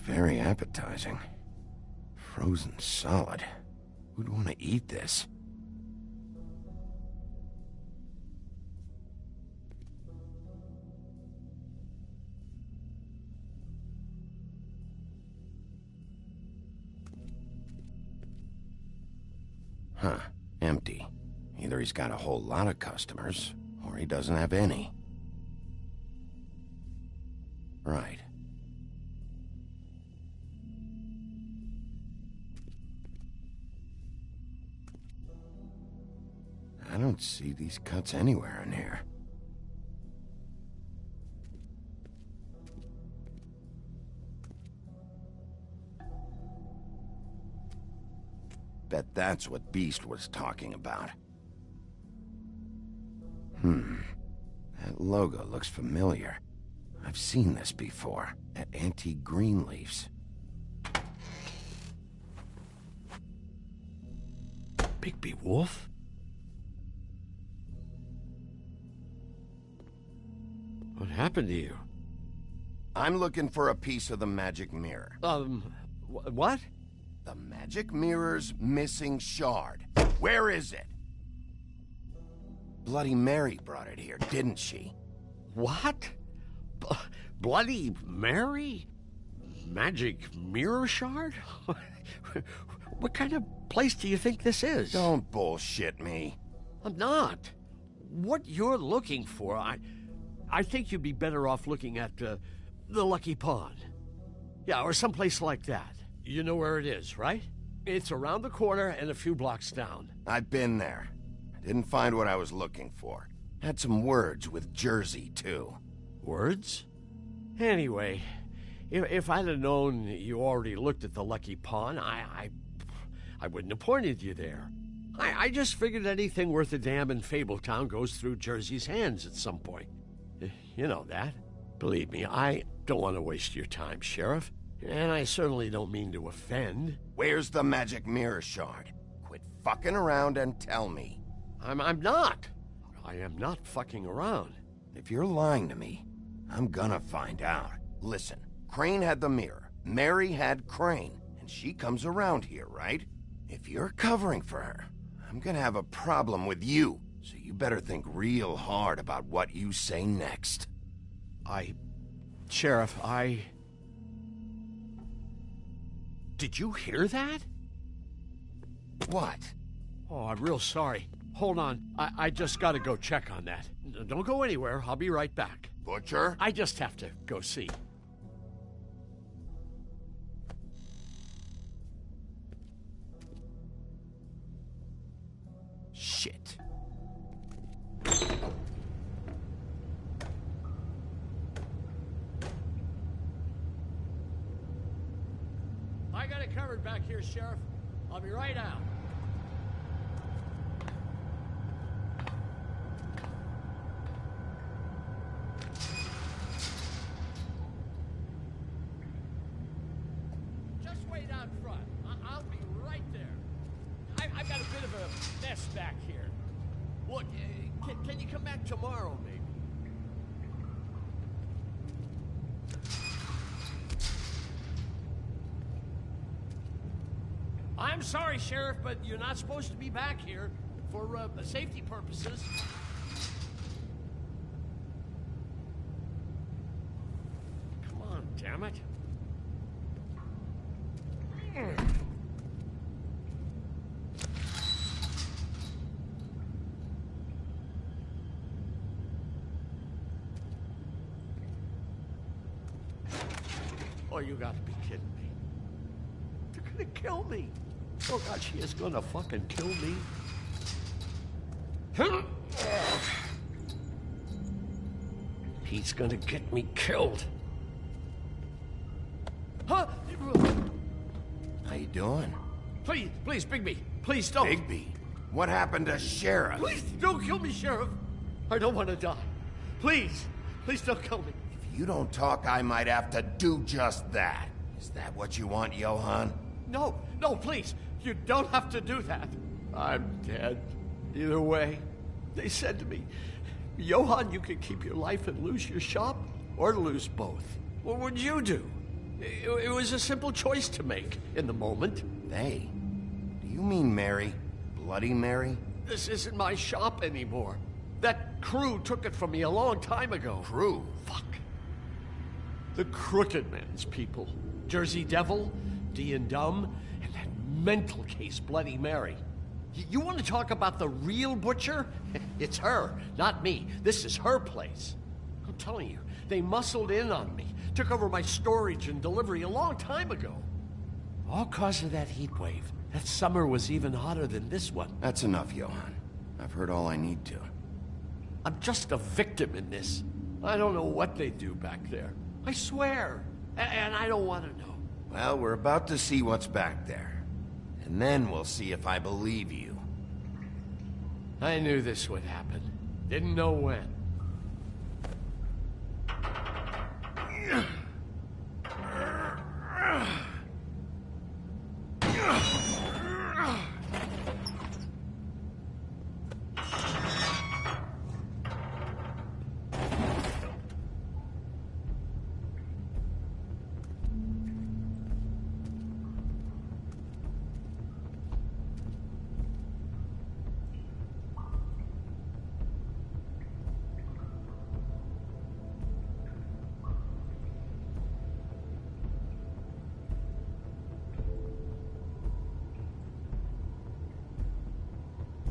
Very appetizing. Frozen solid. Who'd want to eat this? Huh. Empty. Either he's got a whole lot of customers, or he doesn't have any. Right. I don't see these cuts anywhere in here. Bet that's what Beast was talking about. That logo looks familiar. I've seen this before, at Antique Greenleaf's. Bigby Wolf? What happened to you? I'm looking for a piece of the magic mirror. What? The magic mirror's missing shard. Where is it? Bloody Mary brought it here, didn't she? What? Bloody Mary? Magic mirror shard? What kind of place do you think this is? Don't bullshit me. I'm not. What you're looking for, I think you'd be better off looking at the Lucky Pond. Yeah, or someplace like that. You know where it is, right? It's around the corner and a few blocks down. I've been there. I didn't find what I was looking for. Had some words with Jersey, too. Words? Anyway, if I'd have known you already looked at the Lucky Pond, I wouldn't have pointed you there. I just figured anything worth a damn in Fabletown goes through Jersey's hands at some point. You know that. Believe me, I don't want to waste your time, Sheriff. And I certainly don't mean to offend. Where's the magic mirror shard? Quit fucking around and tell me. I'm not. I am not fucking around. If you're lying to me, I'm gonna find out. Listen, Crane had the mirror. Mary had Crane. And she comes around here, right? If you're covering for her, I'm gonna have a problem with you. So you better think real hard about what you say next. Sheriff, Did you hear that? What? Oh, I'm real sorry. Hold on. I just gotta go check on that. Don't go anywhere. I'll be right back. Butcher? I just have to go see. Shit. I got it covered back here, Sheriff. I'll be right out. Just wait out front. I'll be right there. I've got a bit of a mess back here. Look, can you come back tomorrow, maybe? I'm sorry, Sheriff, but you're not supposed to be back here for safety purposes. Come on, damn it. Oh, you gotta be kidding me. They're gonna kill me. Oh, God, she is gonna fucking kill me. He's gonna get me killed. Huh? How you doing? Please, Bigby. Please don't. Bigby? What happened to Sheriff? Please don't kill me, Sheriff. I don't want to die. Please don't kill me. If you don't talk, I might have to do just that. Is that what you want, Johann? No, please. You don't have to do that. I'm dead. Either way. They said to me, Johann, you could keep your life and lose your shop, or lose both. What would you do? It was a simple choice to make in the moment. They? Do you mean Mary? Bloody Mary? This isn't my shop anymore. That crew took it from me a long time ago. Crew? Fuck. The Crooked Man's people. Jersey Devil, D and Dumb, and that mental case, Bloody Mary. You want to talk about the real butcher? It's her, not me. This is her place. I'm telling you, they muscled in on me, took over my storage and delivery a long time ago. All cause of that heat wave. That summer was even hotter than this one. That's enough, Johann. I've heard all I need to. I'm just a victim in this. I don't know what they do back there. I swear. And I don't want to know. Well, we're about to see what's back there. And then we'll see if I believe you. I knew this would happen. Didn't know when.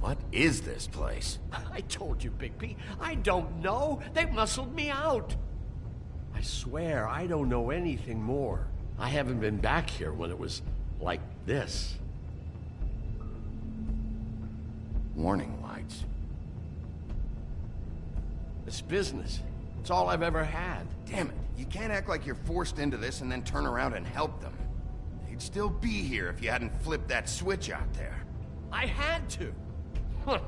What is this place? I told you, Bigby. I don't know. They muscled me out. I swear, I don't know anything more. I haven't been back here when it was like this. Warning lights. It's business. It's all I've ever had. Damn it. You can't act like you're forced into this and then turn around and help them. They'd still be here if you hadn't flipped that switch out there. I had to. Huh.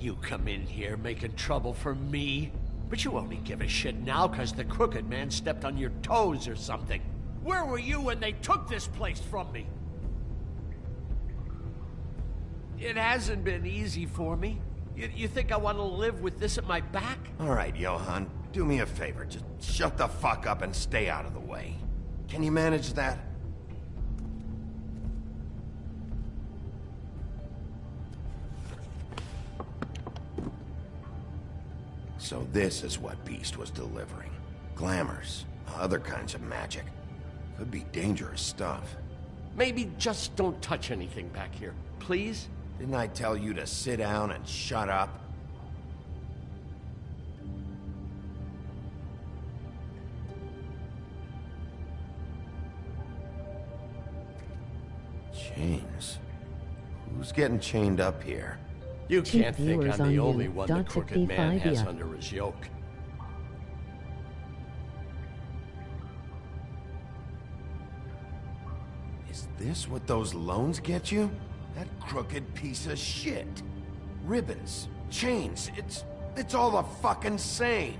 You come in here making trouble for me, but you only give a shit now because the Crooked Man stepped on your toes or something. Where were you when they took this place from me? It hasn't been easy for me. You think I want to live with this at my back? All right, Johan, do me a favor. Just shut the fuck up and stay out of the way. Can you manage that? So this is what Beast was delivering. Glamours, other kinds of magic. Could be dangerous stuff. Maybe just don't touch anything back here, please? Didn't I tell you to sit down and shut up? Chains. Who's getting chained up here? You can't think I'm the only one the Crooked Man has under his yoke. Is this what those loans get you? That crooked piece of shit. Ribbons, chains, it's all the fucking same.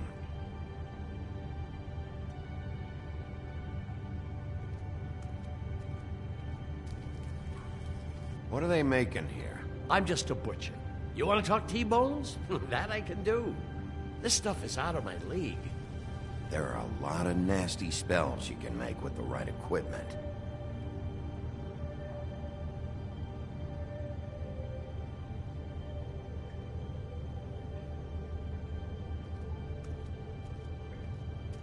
What are they making here? I'm just a butcher. You want to talk T-bones? That I can do. This stuff is out of my league. There are a lot of nasty spells you can make with the right equipment.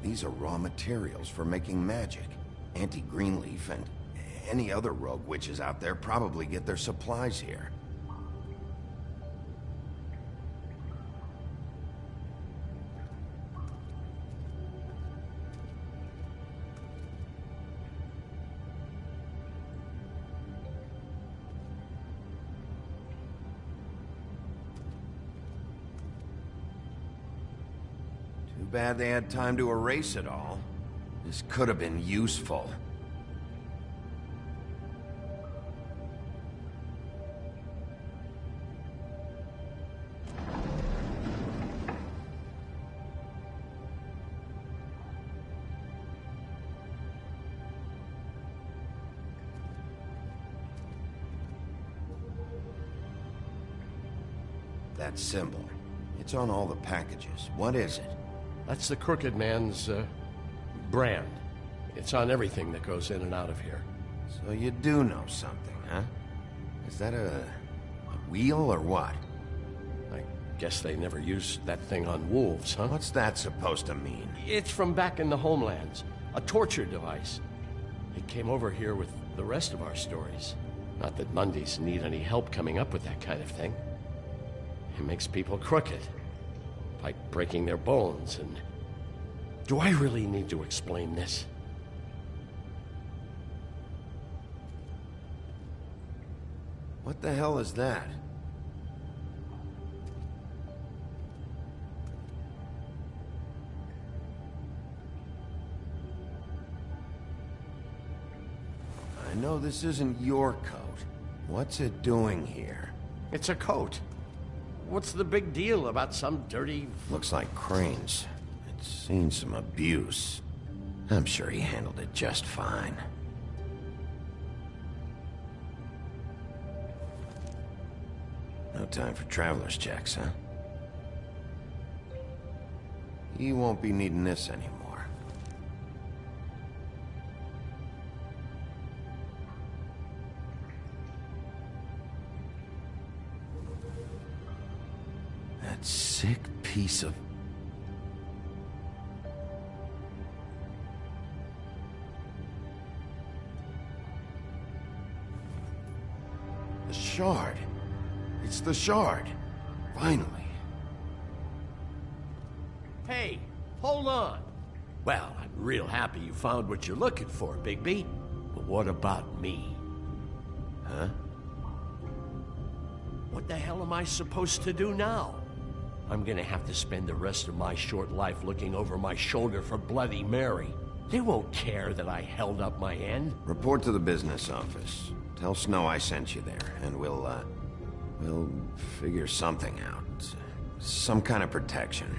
These are raw materials for making magic. Auntie Greenleaf and any other rogue witches out there probably get their supplies here. Too bad they had time to erase it all. This could have been useful. That symbol. It's on all the packages. What is it? That's the Crooked Man's, brand. It's on everything that goes in and out of here. So you do know something, huh? Is that a wheel or what? I guess they never used that thing on wolves, huh? What's that supposed to mean? It's from back in the homelands. A torture device. It came over here with the rest of our stories. Not that Mundies need any help coming up with that kind of thing. It makes people crooked. By breaking their bones and... Do I really need to explain this? What the hell is that? I know this isn't your coat. What's it doing here? It's a coat. What's the big deal about some dirty... Looks like Crane's. It's seen some abuse. I'm sure he handled it just fine. No time for traveler's checks, huh? He won't be needing this anymore. That sick piece of... The shard. It's the shard. Finally. Hey, hold on. Well, I'm real happy you found what you're looking for, Bigby. But what about me? Huh? What the hell am I supposed to do now? I'm gonna have to spend the rest of my short life looking over my shoulder for Bloody Mary. They won't care that I held up my end. Report to the business office. Tell Snow I sent you there, and we'll figure something out. Some kind of protection.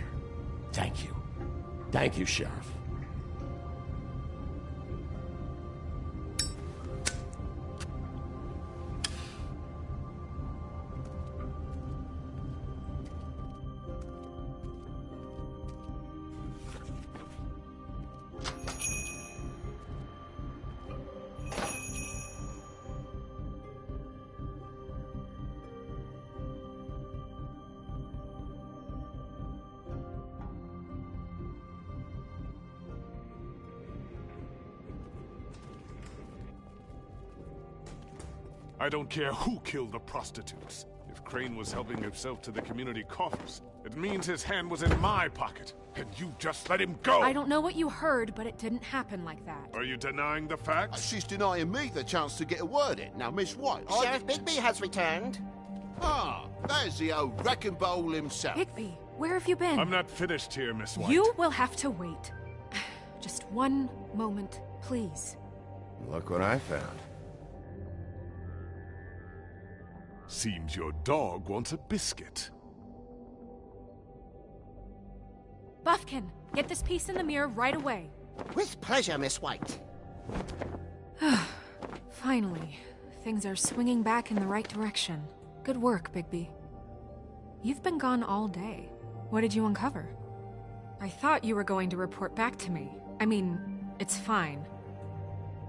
Thank you. Thank you, Sheriff. I don't care who killed the prostitutes. If Crane was helping himself to the community coffers, it means his hand was in my pocket, and you just let him go! I don't know what you heard, but it didn't happen like that. Are you denying the facts? She's denying me the chance to get a word in. Now, Miss White... Sheriff Bigby has returned. Ah, there's the old wrecking bowl himself. Bigby, where have you been? I'm not finished here, Miss White. You will have to wait. Just one moment, please. Look what I found. Seems your dog wants a biscuit. Buffkin, get this piece in the mirror right away. With pleasure, Miss White. Finally, things are swinging back in the right direction. Good work, Bigby. You've been gone all day. What did you uncover? I thought you were going to report back to me. I mean, it's fine.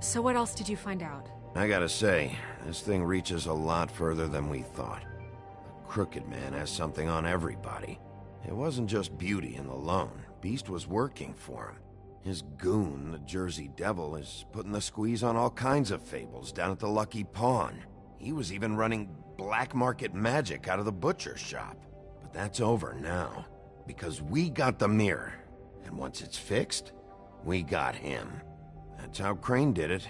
So what else did you find out? I gotta say, this thing reaches a lot further than we thought. The Crooked Man has something on everybody. It wasn't just Beauty and the Lone. Beast was working for him. His goon, the Jersey Devil, is putting the squeeze on all kinds of fables down at the Lucky Pawn. He was even running black market magic out of the butcher shop. But that's over now, because we got the mirror. And once it's fixed, we got him. That's how Crane did it.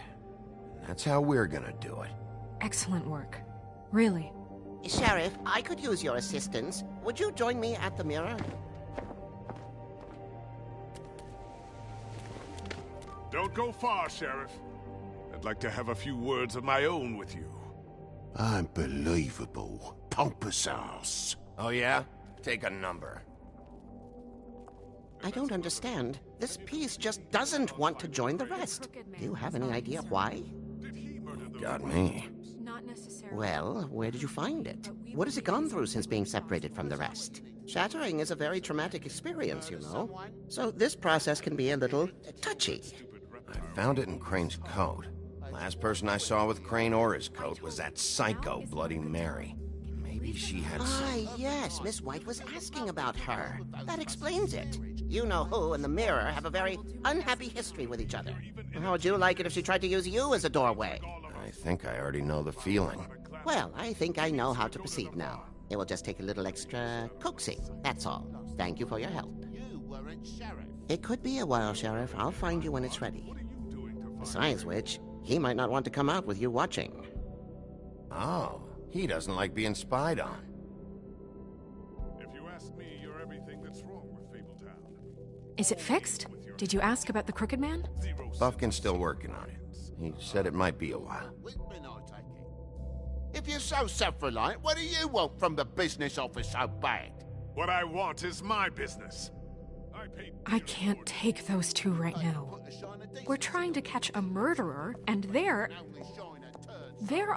That's how we're gonna do it. Excellent work. Really. Sheriff, I could use your assistance. Would you join me at the mirror? Don't go far, Sheriff. I'd like to have a few words of my own with you. Unbelievable. Pompous ass. Oh yeah? Take a number. I don't understand. This piece just doesn't want to join the rest. Do you have any idea why? Got me. Not necessarily. Well, where did you find it? What has it gone through since being separated from the rest? Shattering is a very traumatic experience, you know. So this process can be a little touchy. I found it in Crane's coat. Last person I saw with Crane or his coat was that psycho Bloody Mary. Maybe she had some... Yes, Miss White was asking about her. That explains it. You know who and the mirror have a very unhappy history with each other. How would you like it if she tried to use you as a doorway? I think I already know the feeling. Well, I think I know how to proceed now. It will just take a little extra coaxing, that's all. Thank you for your help. It could be a while, Sheriff. I'll find you when it's ready. Besides which, he might not want to come out with you watching. Oh, he doesn't like being spied on. If you ask me, you're everything that's wrong with Fabletown. Is it fixed? Did you ask about the Crooked Man? Buffkin's still working on it. He said it might be a while. If you're so self-reliant, what do you want from the business office so bad? What I want is my business. I can't take those two right now. We're trying to catch a murderer, and they're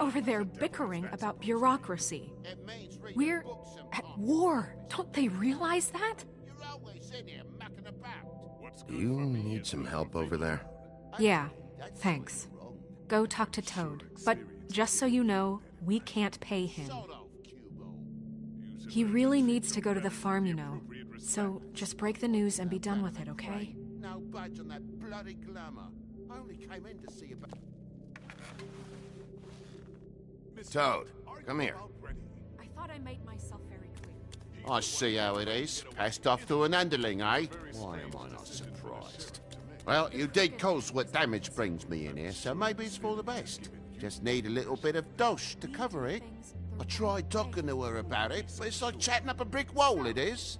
over there bickering about bureaucracy. We're at war. Don't they realize that? Do you need some help over there? Yeah, thanks. Go talk to Toad. But just so you know, we can't pay him. He really needs to go to the farm, you know. So just break the news and be done with it, okay? No budge on that bloody glamour. I only came in to see about... Toad, come here. thought I made myself very clear. I see how it is. Passed off to an underling, eh? Why am I not surprised? Well, you did cause what damage brings me in here, so maybe it's for the best. Just need a little bit of dosh to cover it. I tried talking to her about it, but it's like chatting up a brick wall, it is.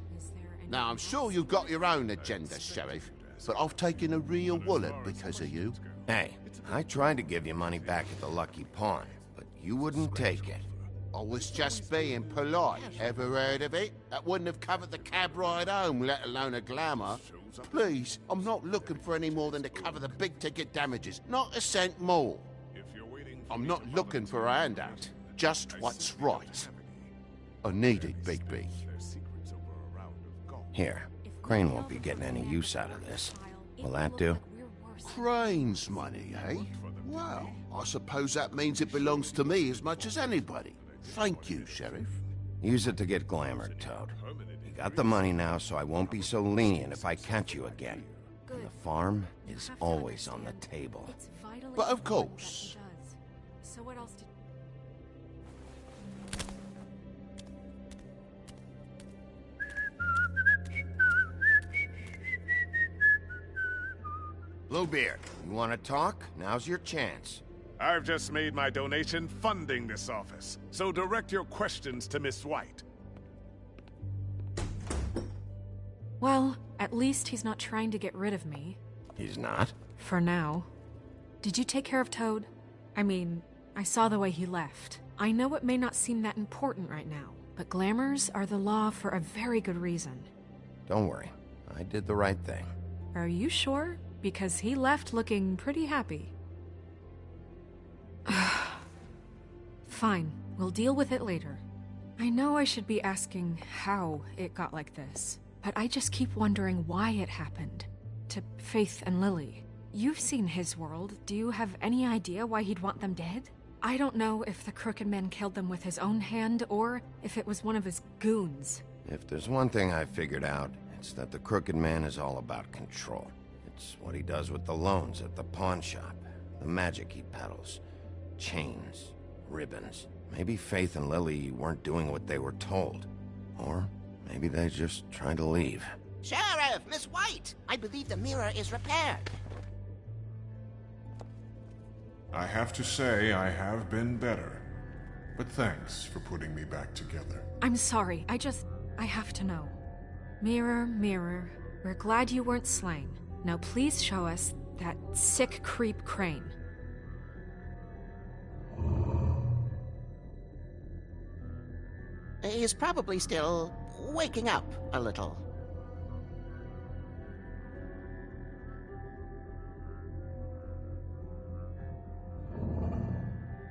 Now, I'm sure you've got your own agenda, Sheriff, but I've taken a real wallop because of you. Hey, I tried to give you money back at the Lucky Pawn, but you wouldn't take it. I was just being polite. Ever heard of it? That wouldn't have covered the cab ride home, let alone a glamour. Please, I'm not looking for any more than to cover the big-ticket damages. Not a cent more. I'm not looking for a handout. Just what's right. I need it, Bigby. Here, Crane won't be getting any use out of this. Will that do? Crane's money, eh? Well, I suppose that means it belongs to me as much as anybody. Thank you, Sheriff. Use it to get glamored, Toad. You got the money now, so I won't be so lenient if I catch you again. And the farm is always on the table. But of course. So what else did... Bluebeard, you want to talk? Now's your chance. I've just made my donation funding this office, so direct your questions to Miss White. Well, at least he's not trying to get rid of me. He's not? For now. Did you take care of Toad? I mean, I saw the way he left. I know it may not seem that important right now, but glamours are the law for a very good reason. Don't worry. I did the right thing. Are you sure? Because he left looking pretty happy. Fine, we'll deal with it later. I know I should be asking how it got like this, but I just keep wondering why it happened. To Faith and Lily. You've seen his world. Do you have any idea why he'd want them dead? I don't know if the Crooked Man killed them with his own hand, or if it was one of his goons. If there's one thing I figured out, it's that the Crooked Man is all about control. It's what he does with the loans at the pawn shop, the magic he peddles, chains, ribbons. Maybe Faith and Lily weren't doing what they were told. Or maybe they just tried to leave. Sheriff, Miss White! I believe the mirror is repaired. I have to say I have been better. But thanks for putting me back together. I'm sorry, I have to know. Mirror, mirror, we're glad you weren't slain. Now please show us that sick creep Crane. He's probably still waking up a little.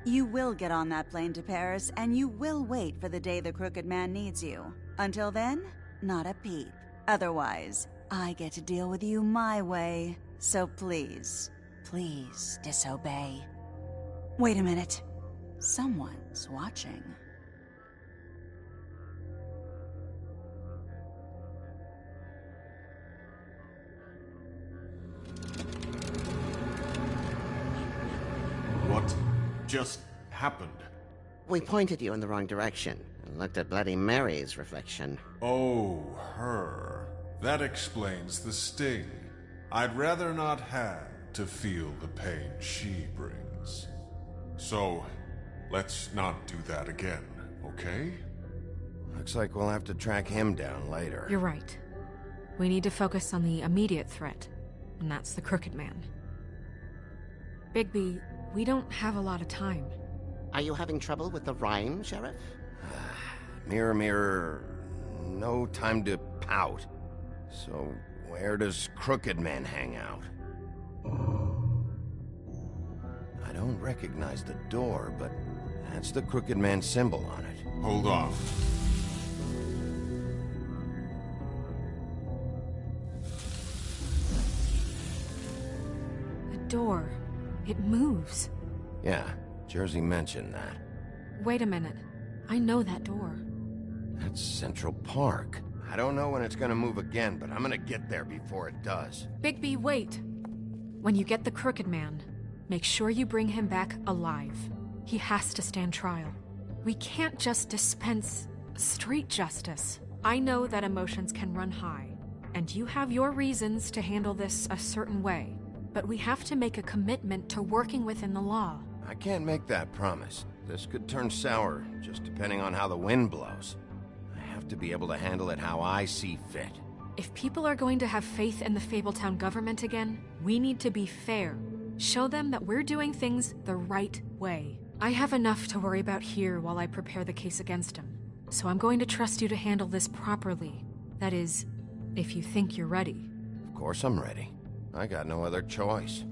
You will get on that plane to Paris, and you will wait for the day the Crooked Man needs you. Until then, not a peep. Otherwise, I get to deal with you my way. So please, please disobey. Wait a minute. Someone's watching. What just happened? We pointed you in the wrong direction and looked at Bloody Mary's reflection. Oh, her. That explains the sting. I'd rather not have to feel the pain she brings. So, let's not do that again, okay? Looks like we'll have to track him down later. You're right. We need to focus on the immediate threat, and that's the Crooked Man. Bigby, we don't have a lot of time. Are you having trouble with the rhyme, Sheriff? Mirror, mirror, no time to pout. So, where does Crooked Man hang out? I don't recognize the door, but that's the Crooked Man symbol on it. Hold on. The door. It moves. Yeah, Jersey mentioned that. Wait a minute. I know that door. That's Central Park. I don't know when it's gonna move again, but I'm gonna get there before it does. Bigby, wait! When you get the Crooked Man, make sure you bring him back alive. He has to stand trial. We can't just dispense street justice. I know that emotions can run high, and you have your reasons to handle this a certain way, but we have to make a commitment to working within the law. I can't make that promise. This could turn sour, just depending on how the wind blows. I have to be able to handle it how I see fit. If people are going to have faith in the Fabletown government again, we need to be fair. Show them that we're doing things the right way. I have enough to worry about here while I prepare the case against him. So I'm going to trust you to handle this properly. That is, if you think you're ready. Of course I'm ready. I got no other choice.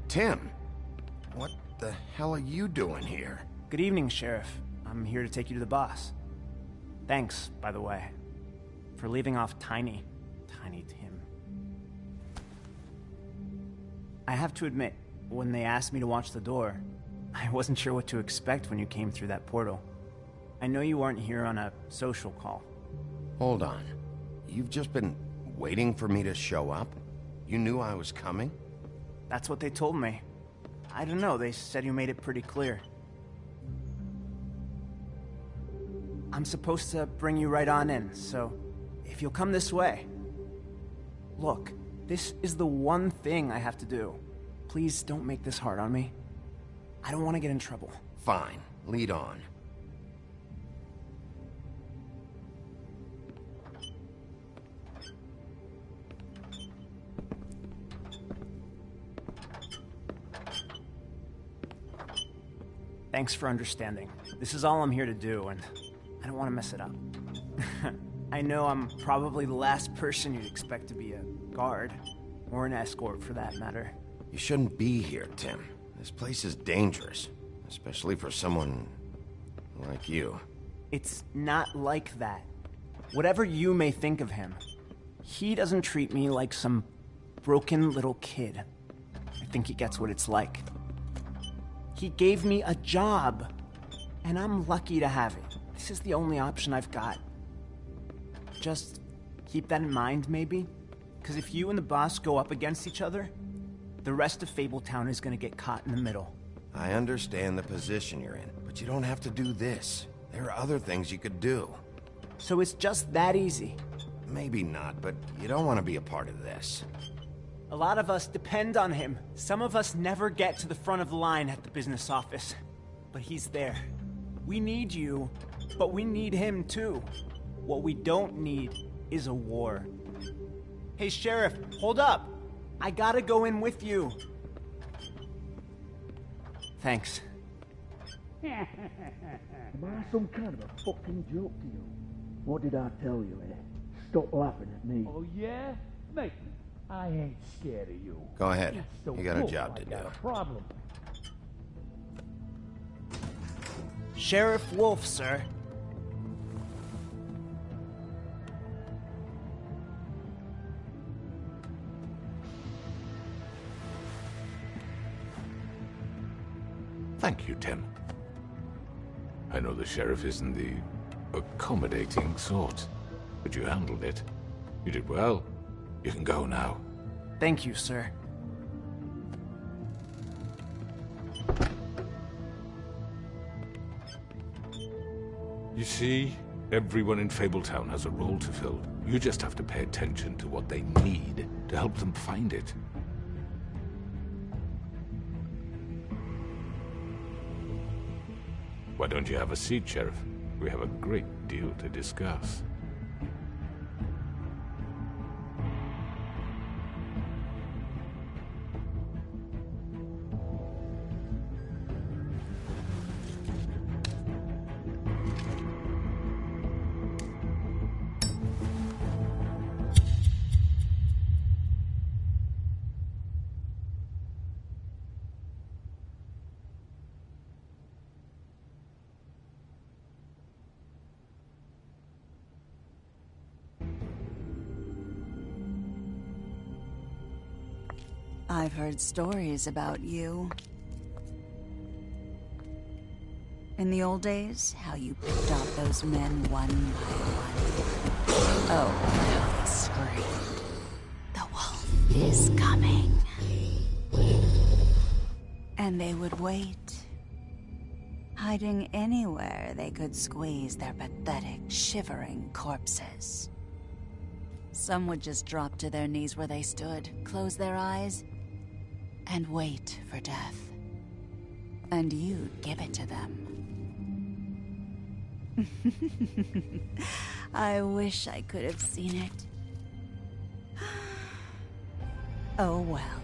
Tim, what the hell are you doing here? Good evening, Sheriff. I'm here to take you to the boss. Thanks, by the way, for leaving off Tiny Tim. I have to admit, when they asked me to watch the door, I wasn't sure what to expect when you came through that portal. I know you aren't here on a social call. Hold on. You've just been waiting for me to show up? You knew I was coming? That's what they told me. I don't know, they said you made it pretty clear. I'm supposed to bring you right on in, so if you'll come this way. Look, this is the one thing I have to do. Please don't make this hard on me. I don't want to get in trouble. Fine, lead on. Thanks for understanding. This is all I'm here to do, and I don't want to mess it up. I know I'm probably the last person you'd expect to be a guard, or an escort for that matter. You shouldn't be here, Tim. This place is dangerous, especially for someone like you. It's not like that. Whatever you may think of him, he doesn't treat me like some broken little kid. I think he gets what it's like. He gave me a job, and I'm lucky to have it. This is the only option I've got. Just keep that in mind, maybe? Because if you and the boss go up against each other, the rest of Fabletown is going to get caught in the middle. I understand the position you're in, but you don't have to do this. There are other things you could do. So it's just that easy? Maybe not, but you don't want to be a part of this. A lot of us depend on him. Some of us never get to the front of the line at the business office. But he's there. We need you, but we need him too. What we don't need is a war. Hey, Sheriff, hold up! I gotta go in with you. Thanks. Am I some kind of a fucking joke to you? What did I tell you, eh? Stop laughing at me. Oh, yeah? Mate, I ain't scared of you. Go ahead. Just so You got a cool, job I to got do. a problem. Sheriff Wolf, sir. Thank you, Tim. I know the sheriff isn't the accommodating sort, but you handled it. You did well. You can go now. Thank you, sir. You see, everyone in Fabletown has a role to fill. You just have to pay attention to what they need to help them find it. Why don't you have a seat, Sheriff? We have a great deal to discuss. I've heard stories about you. In the old days, how you picked off those men one by one. Oh, how they screamed. The wolf is coming. And they would wait, hiding anywhere they could squeeze their pathetic, shivering corpses. Some would just drop to their knees where they stood, close their eyes, and wait for death. And you'd give it to them. I wish I could have seen it. Oh well.